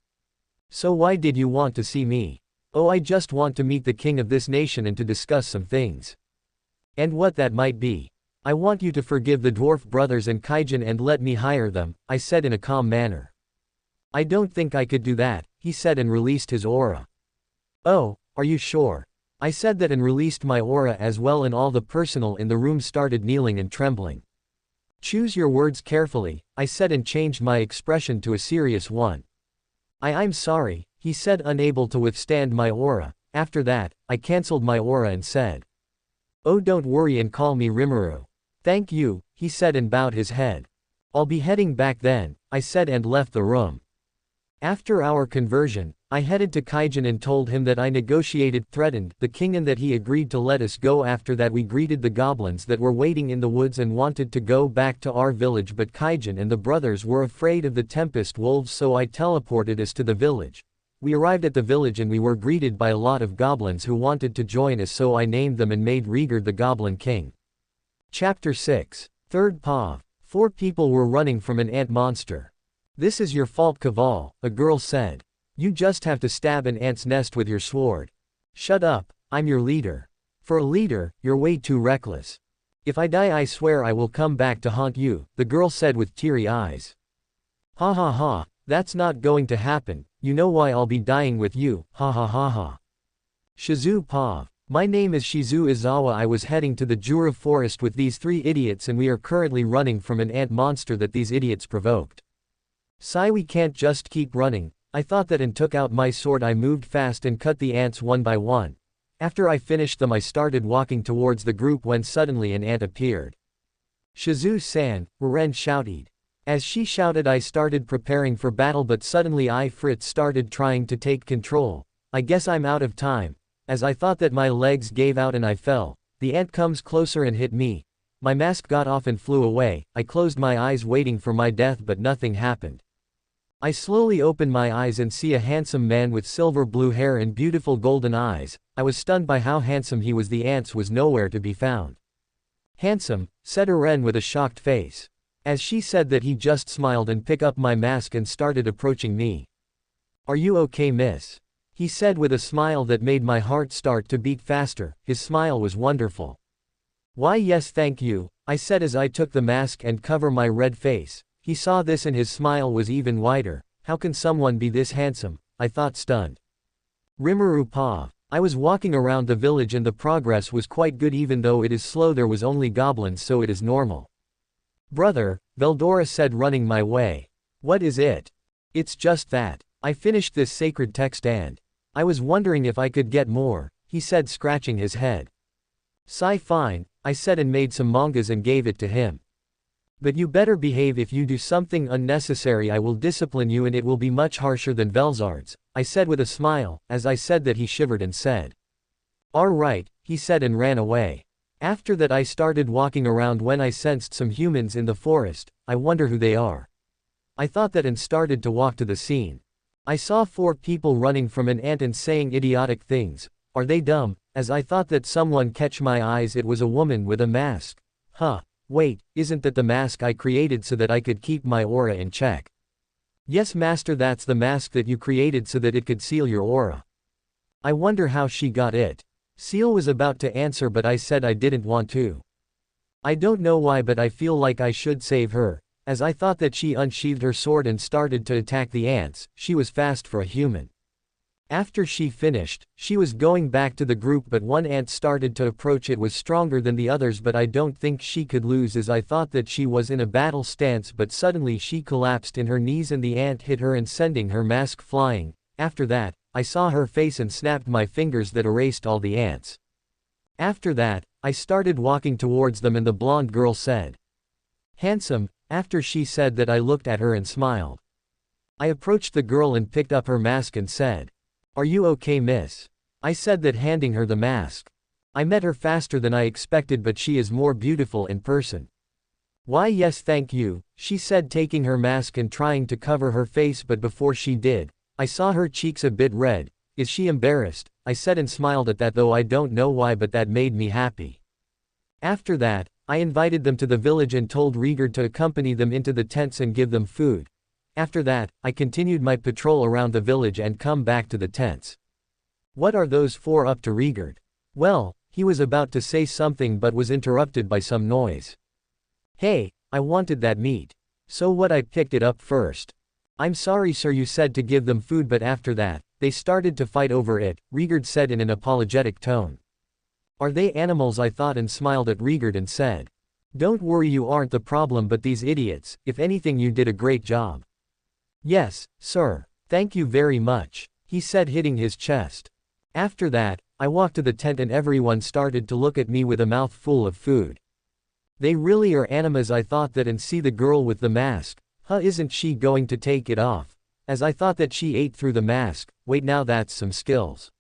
so why did you want to see me? Oh, I just want to meet the king of this nation and to discuss some things. And what that might be. I want you to forgive the dwarf brothers and Kaijin and let me hire them, I said in a calm manner. I don't think I could do that, he said and released his aura. Oh, are you sure? I said that and released my aura as well, and all the personnel in the room started kneeling and trembling. Choose your words carefully, I said and changed my expression to a serious one. I'm sorry, he said, unable to withstand my aura. After that, I cancelled my aura and said, oh, don't worry and call me Rimuru. Thank you, he said and bowed his head. I'll be heading back then, I said and left the room. After our conversion, I headed to Kaijin and told him that I threatened the king and that he agreed to let us go. After that we greeted the goblins that were waiting in the woods and wanted to go back to our village, but Kaijin and the brothers were afraid of the tempest wolves, so I teleported us to the village. We arrived at the village and we were greeted by a lot of goblins who wanted to join us, so I named them and made Rigard the Goblin King. Chapter 6. Third POV. 4 people were running from an ant monster. This is your fault, Kaval, a girl said. You just have to stab an ant's nest with your sword. Shut up, I'm your leader. For a leader, you're way too reckless. If I die I swear I will come back to haunt you, the girl said with teary eyes. Ha ha ha, that's not going to happen, you know why I'll be dying with you, ha ha ha ha. Shizue POV. My name is Shizue Izawa. I was heading to the Jura forest with these 3 idiots and we are currently running from an ant monster that these idiots provoked. Sigh, we can't just keep running. I thought that and took out my sword. I moved fast and cut the ants one by one. After I finished them I started walking towards the group when suddenly an ant appeared. Shizue-san, Ren shouted. As she shouted I started preparing for battle, but suddenly Fritz started trying to take control. I guess I'm out of time. As I thought that my legs gave out and I fell. The ant comes closer and hit me. My mask got off and flew away. I closed my eyes waiting for my death, but nothing happened. I slowly opened my eyes and see a handsome man with silver blue hair and beautiful golden eyes. I was stunned by how handsome he was. The ants was nowhere to be found. Handsome, said Ren with a shocked face. As she said that, he just smiled and picked up my mask and started approaching me. Are you okay, miss? He said with a smile that made my heart start to beat faster. His smile was wonderful. Why yes thank you, I said as I took the mask and cover my red face. He saw this and his smile was even wider. How can someone be this handsome? I thought, stunned. Rimuru POV. I was walking around the village and the progress was quite good, even though it is slow. There was only goblins, so it is normal. Brother, Veldora said, running my way. What is it? It's just that I finished this sacred text and I was wondering if I could get more, he said, scratching his head. Sigh, fine, I said and made some mangas and gave it to him. But you better behave. If you do something unnecessary I will discipline you and it will be much harsher than Velard's, I said with a smile. As I said that he shivered and said, all right, he said and ran away. After that I started walking around when I sensed some humans in the forest. I wonder who they are. I thought that and started to walk to the scene. I saw 4 people running from an ant and saying idiotic things. Are they dumb? As I thought that someone catch my eyes, it was a woman with a mask. Huh. Wait, isn't that the mask I created so that I could keep my aura in check? Yes master, that's the mask that you created so that it could seal your aura. I wonder how she got it. Seal was about to answer, but I said I didn't want to. I don't know why, but I feel like I should save her. As I thought that, she unsheathed her sword and started to attack the ants. She was fast for a human. After she finished, she was going back to the group, but one ant started to approach. It was stronger than the others, but I don't think she could lose, as I thought that she was in a battle stance, but suddenly she collapsed in her knees and the ant hit her and sending her mask flying. After that, I saw her face and snapped my fingers that erased all the ants. After that, I started walking towards them and the blonde girl said, handsome. After she said that, I looked at her and smiled. I approached the girl and picked up her mask and said, are you okay, miss? I said that, handing her the mask. I met her faster than I expected, but she is more beautiful in person. Why yes thank you, she said, taking her mask and trying to cover her face, but before she did, I saw her cheeks a bit red. Is she embarrassed? I said and smiled at that, though I don't know why, but that made me happy. After that, I invited them to the village and told Rigard to accompany them into the tents and give them food. After that, I continued my patrol around the village and come back to the tents. What are those 4 up to, Rigard? Well, He was about to say something but was interrupted by some noise. Hey, I wanted that meat. So what, I picked it up first. I'm sorry sir, you said to give them food, but after that, they started to fight over it, Rigard said in an apologetic tone. Are they animals, I thought, and smiled at Rigard and said. Don't worry, you aren't the problem but these idiots. If anything, you did a great job. Yes, sir. Thank you very much, he said, hitting his chest. After that, I walked to the tent and everyone started to look at me with a mouth full of food. They really are animas, I thought that, and see the girl with the mask. Isn't she going to take it off? As I thought that she ate through the mask. Wait, now that's some skills.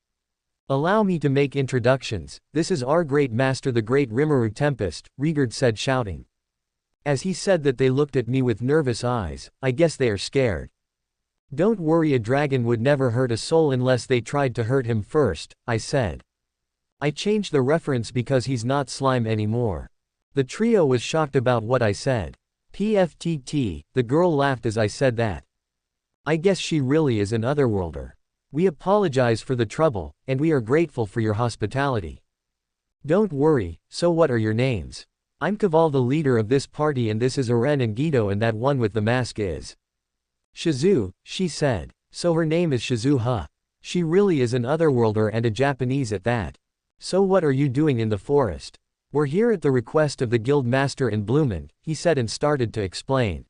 Allow me to make introductions. This is our great master, the great Rimuru Tempest, Rigard said, shouting. As he said that, they looked at me with nervous eyes. I guess they are scared. Don't worry, a dragon would never hurt a soul unless they tried to hurt him first, I said. I changed the reference because he's not slime anymore. The trio was shocked about what I said. PFTT, the girl laughed as I said that. I guess she really is an otherworlder. We apologize for the trouble, and we are grateful for your hospitality. Don't worry. So what are your names? I'm Kaval, the leader of this party, and this is Aren and Guido, and that one with the mask is Shizue, she said. So her name is Shizue, huh? She really is an otherworlder and a Japanese at that. So what are you doing in the forest? We're here at the request of the guild master in Bloomin, he said, and started to explain.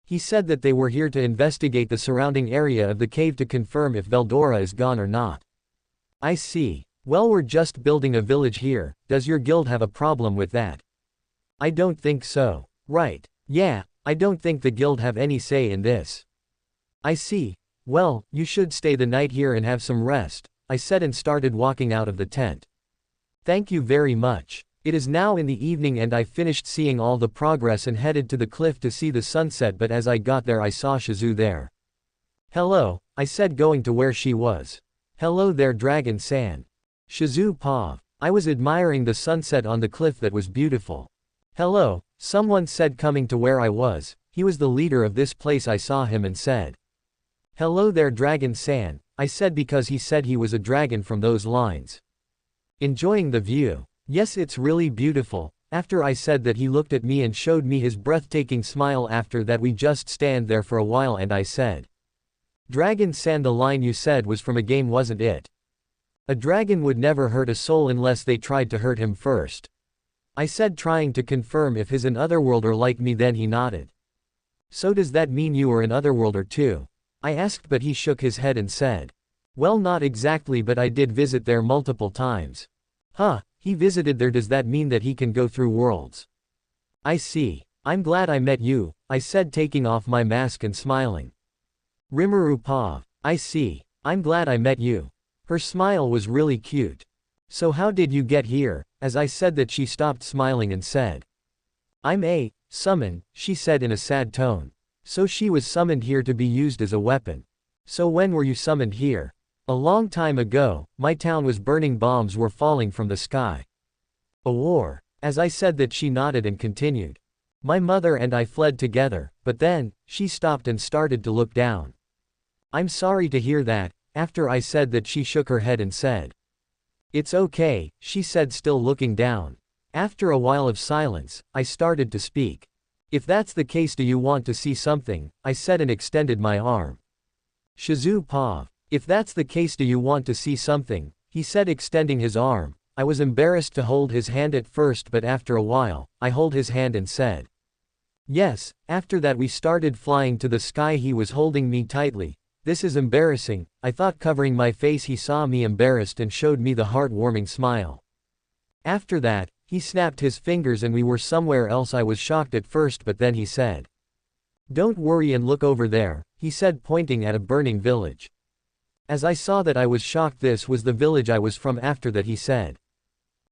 He said that they were here to investigate the surrounding area of the cave to confirm if Veldora is gone or not. I see. Well, we're just building a village here. Does your guild have a problem with that? I don't think so. Right. Yeah, I don't think the guild have any say in this. I see. Well, you should stay the night here and have some rest, I said, and started walking out of the tent. Thank you very much. It is now in the evening and I finished seeing all the progress and headed to the cliff to see the sunset, but as I got there I saw Shizue there. Hello, I said, going to where she was. Hello there, Dragon-san. Shizue paw. I was admiring the sunset on the cliff, that was beautiful. Hello, someone said, coming to where I was. He was the leader of this place. I saw him and said. Hello there, Dragon-san, I said, because he said he was a dragon from those lines. Enjoying the view. Yes, it's really beautiful. After I said that, he looked at me and showed me his breathtaking smile. After that we just stand there for a while and I said. Dragon-san, the line you said was from a game, wasn't it? A dragon would never hurt a soul unless they tried to hurt him first. I said, trying to confirm if he's an otherworlder like me. Then he nodded. So does that mean you are an otherworlder too? I asked, but he shook his head and said. Well, not exactly, but I did visit there multiple times. Huh? He visited there, does that mean that he can go through worlds? I see. I'm glad I met you, I said, taking off my mask and smiling. Rimuru paw. I see. I'm glad I met you. Her smile was really cute. So how did you get here? As I said that, she stopped smiling and said. I'm a summon, she said in a sad tone. So she was summoned here to be used as a weapon. So when were you summoned here? A long time ago. My town was burning, bombs were falling from the sky. A war. As I said that, she nodded and continued. My mother and I fled together, but then, she stopped and started to look down. I'm sorry to hear that. After I said that, she shook her head and said. It's okay, she said, still looking down. After a while of silence, I started to speak. If that's the case, do you want to see something? I said and extended my arm. Shizue paw. If that's the case, do you want to see something? He said, extending his arm. I was embarrassed to hold his hand at first, but after a while, I held his hand and said. Yes. After that we started flying to the sky. He was holding me tightly. This is embarrassing, I thought, covering my face. He saw me embarrassed and showed me the heartwarming smile. After that, he snapped his fingers and we were somewhere else. I was shocked at first, but then he said. Don't worry and look over there, he said, pointing at a burning village. As I saw that, I was shocked. This was the village I was from. After that he said.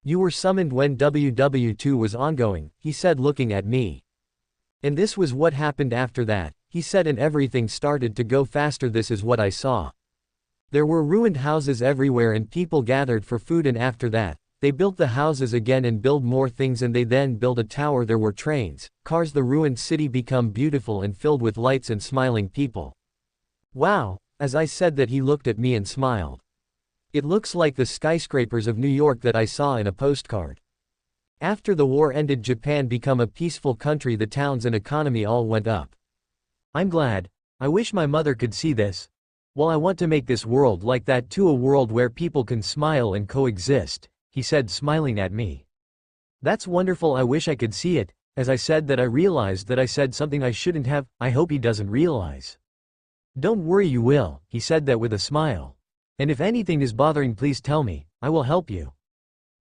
You were summoned when WW2 was ongoing, he said, looking at me. And this was what happened after that, he said, and everything started to go faster. This is what I saw. There were ruined houses everywhere and people gathered for food, and after that, they built the houses again and built more things, and they then built a tower. There were trains, cars. The ruined city became beautiful and filled with lights and smiling people. Wow. As I said that, he looked at me and smiled. It looks like the skyscrapers of New York that I saw in a postcard. After the war ended, Japan became a peaceful country. The towns and economy all went up. I'm glad. I wish my mother could see this. Well, I want to make this world like that too, a world where people can smile and coexist, he said, smiling at me. That's wonderful. I wish I could see it. As I said that, I realized that I said something I shouldn't have. I hope he doesn't realize. Don't worry, you will, he said that with a smile. And if anything is bothering, please tell me, I will help you.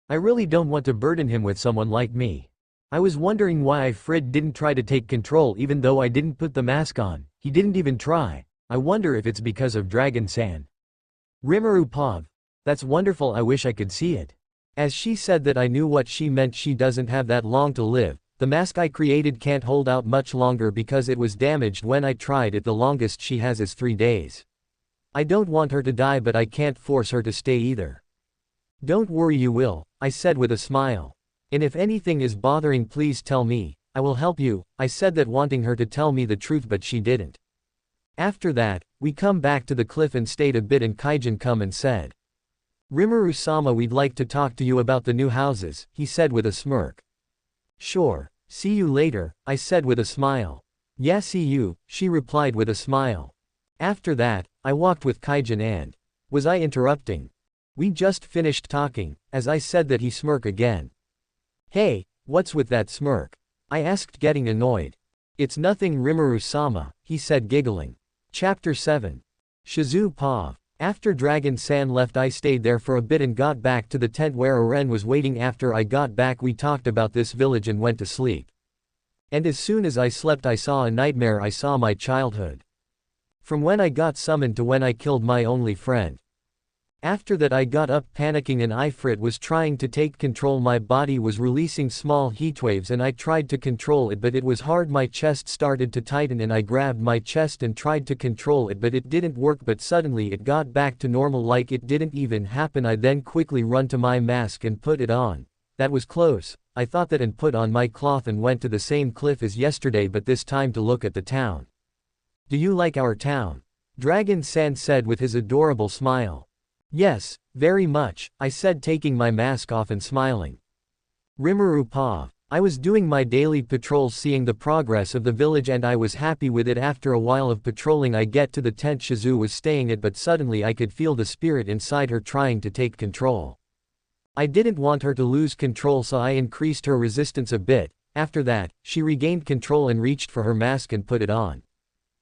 I really don't want to burden him with someone like me. I was wondering why Fred didn't try to take control even though I didn't put the mask on. He didn't even try. I wonder if it's because of Dragon-san. Rimuru paused. That's wonderful, I wish I could see it. As she said that, I knew what she meant. She doesn't have that long to live. The mask I created can't hold out much longer because it was damaged when I tried it. The longest she has is 3 days. I don't want her to die, but I can't force her to stay either. Don't worry, you will, I said with a smile. And if anything is bothering, please tell me. I will help you, I said that, wanting her to tell me the truth, but she didn't. After that, we come back to the cliff and stayed a bit, and Kaijin come and said, Rimuru-sama, we'd like to talk to you about the new houses, he said with a smirk. Sure, see you later, I said with a smile. Yeah, see you, she replied with a smile. After that, I walked with Kaijin and, was I interrupting? We just finished talking. As I said that, he smirked again. Hey, what's with that smirk? I asked, getting annoyed. It's nothing, Rimuru-sama, he said, giggling. Chapter 7. Shizue paused. After Dragon-san left, I stayed there for a bit and got back to the tent where Aren was waiting. After I got back, we talked about this village and went to sleep. And as soon as I slept, I saw a nightmare. I saw my childhood. From when I got summoned to when I killed my only friend. After that, I got up panicking and Ifrit was trying to take control. My body was releasing small heatwaves and I tried to control it, but it was hard. My chest started to tighten and I grabbed my chest and tried to control it, but it didn't work. But suddenly it got back to normal, like it didn't even happen. I then quickly run to my mask and put it on. That was close. I thought that, and put on my cloth and went to the same cliff as yesterday, but this time to look at the town. Do you like our town? Dragon-san said with his adorable smile. Yes, very much, I said, taking my mask off and smiling. Rimuru paused. I was doing my daily patrols, seeing the progress of the village, and I was happy with it. After a while of patrolling, I get to the tent Shizue was staying at, but suddenly I could feel the spirit inside her trying to take control. I didn't want her to lose control, so I increased her resistance a bit. After that, she regained control and reached for her mask and put it on.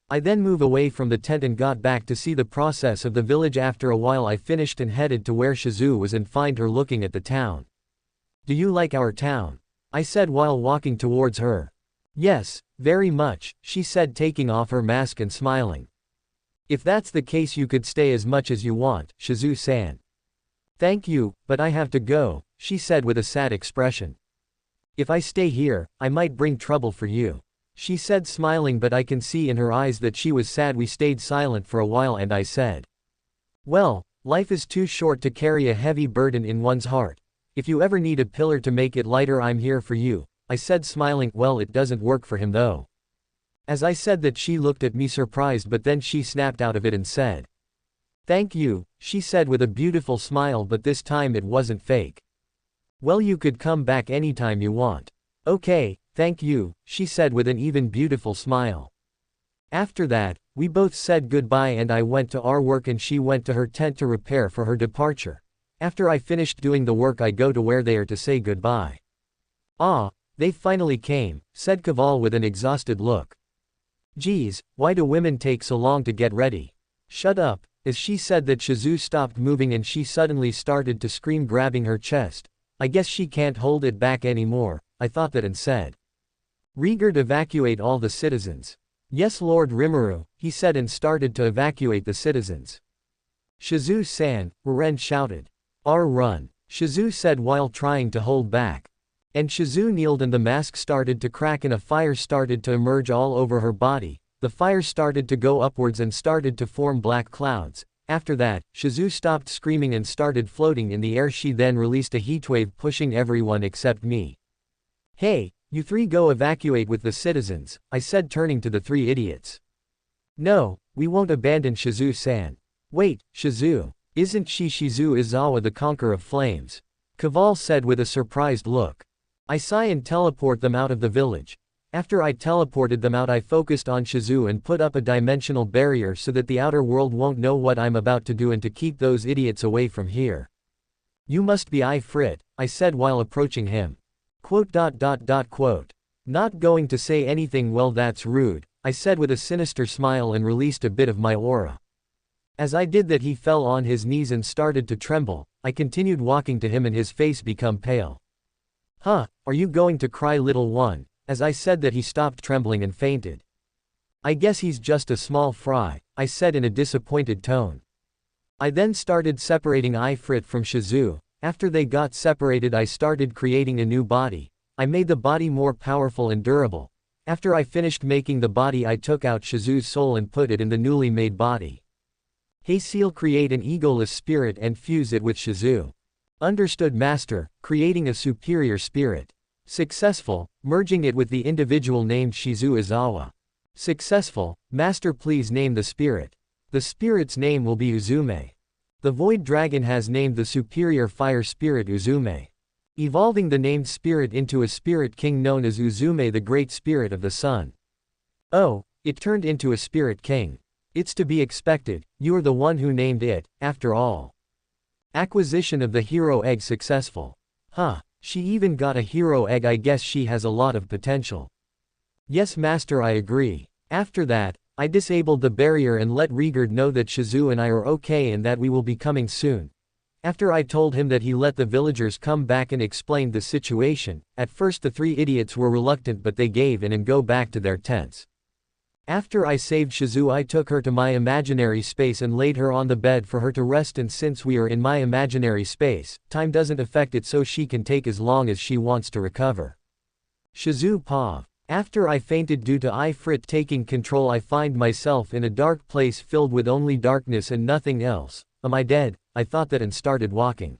I then moved away from the tent and got back to see the process of the village. After a while, I finished and headed to where Shizue was and find her looking at the town. Do you like our town? I said while walking towards her. Yes, very much, she said, taking off her mask and smiling. If that's the case, you could stay as much as you want, Shizue-san. Thank you, but I have to go, she said with a sad expression. If I stay here, I might bring trouble for you, she said, smiling, but I can see in her eyes that she was sad. We stayed silent for a while and I said, well, life is too short to carry a heavy burden in one's heart. If you ever need a pillar to make it lighter, I'm here for you, I said, smiling. Well, it doesn't work for him though. As I said that, she looked at me surprised, but then she snapped out of it and said, thank you, she said with a beautiful smile, but this time it wasn't fake. Well, you could come back anytime you want. Okay, thank you, she said with an even beautiful smile. After that, we both said goodbye and I went to our work and she went to her tent to prepare for her departure. After I finished doing the work, I go to where they are to say goodbye. Ah, they finally came, said Kaval with an exhausted look. Geez, why do women take so long to get ready? Shut up. As she said that, Shizue stopped moving and she suddenly started to scream, grabbing her chest. I guess she can't hold it back anymore, I thought that, and said, Rigard, evacuate all the citizens. Yes, Lord Rimuru, he said, and started to evacuate the citizens. Shizue-san, Ren shouted. Run, Shizue said while trying to hold back. And Shizue kneeled and the mask started to crack and a fire started to emerge all over her body. The fire started to go upwards and started to form black clouds. After that, Shizue stopped screaming and started floating in the air. She then released a heatwave, pushing everyone except me. Hey, you three go evacuate with the citizens, I said, turning to the three idiots. No, we won't abandon Shizue-san. Wait, Shizue. Isn't she Shizue Izawa, the conqueror of flames? Kaval said with a surprised look. I sigh and teleport them out of the village. After I teleported them out, I focused on Shizue and put up a dimensional barrier so that the outer world won't know what I'm about to do and to keep those idiots away from here. You must be Ifrit, I said while approaching him. Quote. Not going to say anything. Well, that's rude, I said with a sinister smile and released a bit of my aura. As I did that, he fell on his knees and started to tremble. I continued walking to him and his face became pale. Huh, are you going to cry, little one? As I said that, he stopped trembling and fainted. I guess he's just a small fry, I said in a disappointed tone. I then started separating Ifrit from Shizue. After they got separated, I started creating a new body. I made the body more powerful and durable. After I finished making the body, I took out Shizue's soul and put it in the newly made body. Hey Seal, create an egoless spirit and fuse it with Shizue. Understood, Master. Creating a superior spirit. Successful, merging it with the individual named Shizue Izawa. Successful, Master. Please name the spirit. The spirit's name will be Uzume. The Void Dragon has named the superior fire spirit Uzume. Evolving the named spirit into a spirit king known as Uzume, the great spirit of the sun. Oh, it turned into a spirit king. It's to be expected, you are the one who named it, after all. Acquisition of the hero egg successful. Huh, she even got a hero egg. I guess she has a lot of potential. Yes, Master, I agree. After that, I disabled the barrier and let Rigurd know that Shizue and I are okay and that we will be coming soon. After I told him that, he let the villagers come back and explained the situation. At first the three idiots were reluctant, but they gave in and go back to their tents. After I saved Shizue, I took her to my imaginary space and laid her on the bed for her to rest, and since we are in my imaginary space, time doesn't affect it, so she can take as long as she wants to recover. Shizue Pav. After I fainted due to Ifrit taking control, I find myself in a dark place filled with only darkness and nothing else. Am I dead? I thought that and started walking.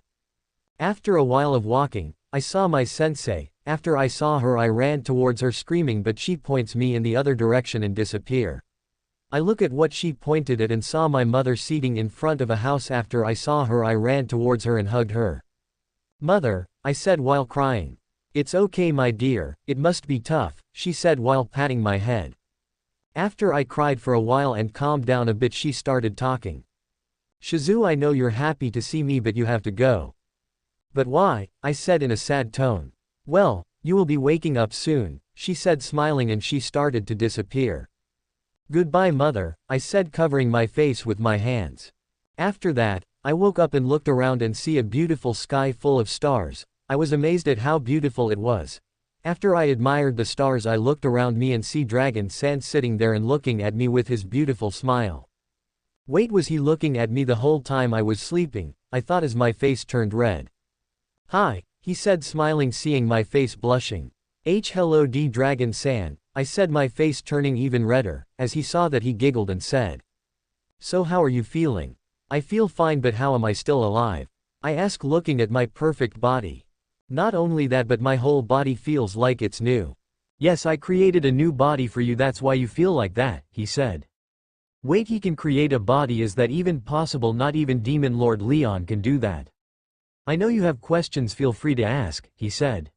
After a while of walking, I saw my sensei. After I saw her, I ran towards her screaming, but she points me in the other direction and disappear. I look at what she pointed at and saw my mother seating in front of a house. After I saw her, I ran towards her and hugged her. Mother, I said while crying. It's okay, my dear, it must be tough, she said while patting my head. After I cried for a while and calmed down a bit, she started talking. Shizue, I know you're happy to see me, but you have to go. But why? I said in a sad tone. Well, you will be waking up soon, she said smiling, and she started to disappear. Goodbye, mother, I said, covering my face with my hands. After that, I woke up and looked around and see a beautiful sky full of stars. I was amazed at how beautiful it was. After I admired the stars, I looked around me and see Dragon San sitting there and looking at me with his beautiful smile. Wait, was he looking at me the whole time I was sleeping? I thought as my face turned red. Hi, he said smiling, seeing my face blushing. Hello D Dragon San, I said, my face turning even redder. As he saw that, he giggled and said. So how are you feeling? I feel fine, but how am I still alive? I asked, looking at my perfect body. Not only that, but my whole body feels like it's new. Yes, I created a new body for you, that's why you feel like that, he said. Wait, he can create a body? Is that even possible? Not even Demon Lord Leon can do that. I know you have questions, feel free to ask, he said.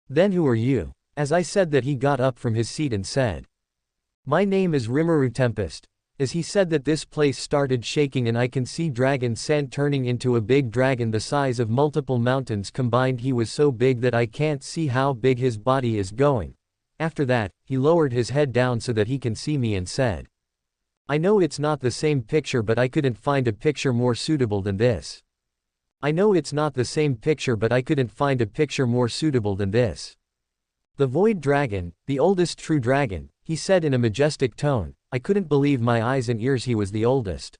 Then who are you? As I said that, he got up from his seat and said. My name is Rimuru Tempest. As he said that, this place started shaking and I can see Dragon San turning into a big dragon the size of multiple mountains combined. He was so big that I can't see how big his body is going. After that, he lowered his head down so that he can see me and said. I know it's not the same picture, but I couldn't find a picture more suitable than this. I know it's not the same picture, but I couldn't find a picture more suitable than this. The Void Dragon, the oldest true dragon, he said in a majestic tone. I couldn't believe my eyes and ears, he was the oldest.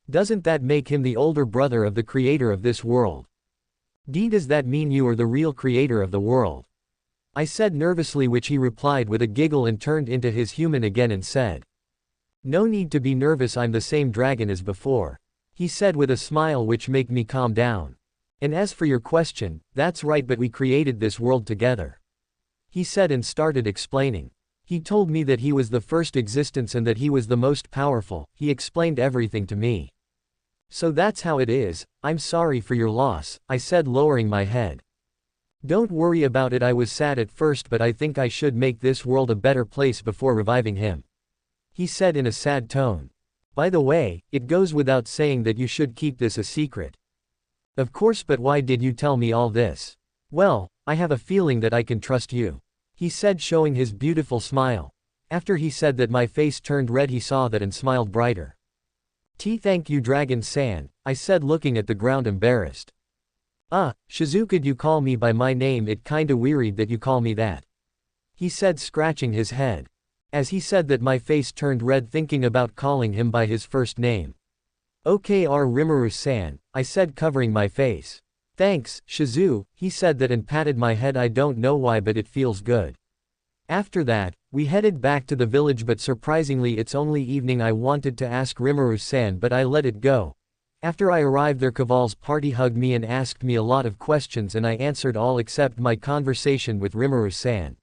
Doesn't that make him the older brother of the creator of this world? Does that mean you are the real creator of the world? I said nervously, which he replied with a giggle and turned into his human again and said. No need to be nervous, I'm the same dragon as before. He said with a smile which made me calm down. And as for your question, that's right, but we created this world together. He said and started explaining. He told me that he was the first existence and that he was the most powerful. He explained everything to me. So that's how it is, I'm sorry for your loss, I said lowering my head. Don't worry about it, I was sad at first but I think I should make this world a better place before reviving him. He said in a sad tone. By the way, it goes without saying that you should keep this a secret. Of course, but why did you tell me all this? Well, I have a feeling that I can trust you. He said showing his beautiful smile. After he said that my face turned red he saw that and smiled brighter. Thank you Dragon-san, I said looking at the ground embarrassed. Shizue, could you call me by my name, it kinda weird that you call me that. He said scratching his head. As he said that my face turned red thinking about calling him by his first name. Okay Rimuru-san, I said covering my face. Thanks, Shizue, he said that and patted my head, I don't know why but it feels good. After that, we headed back to the village but surprisingly it's only evening. I wanted to ask Rimuru-san but I let it go. After I arrived there Caval's party hugged me and asked me a lot of questions and I answered all except my conversation with Rimuru-san.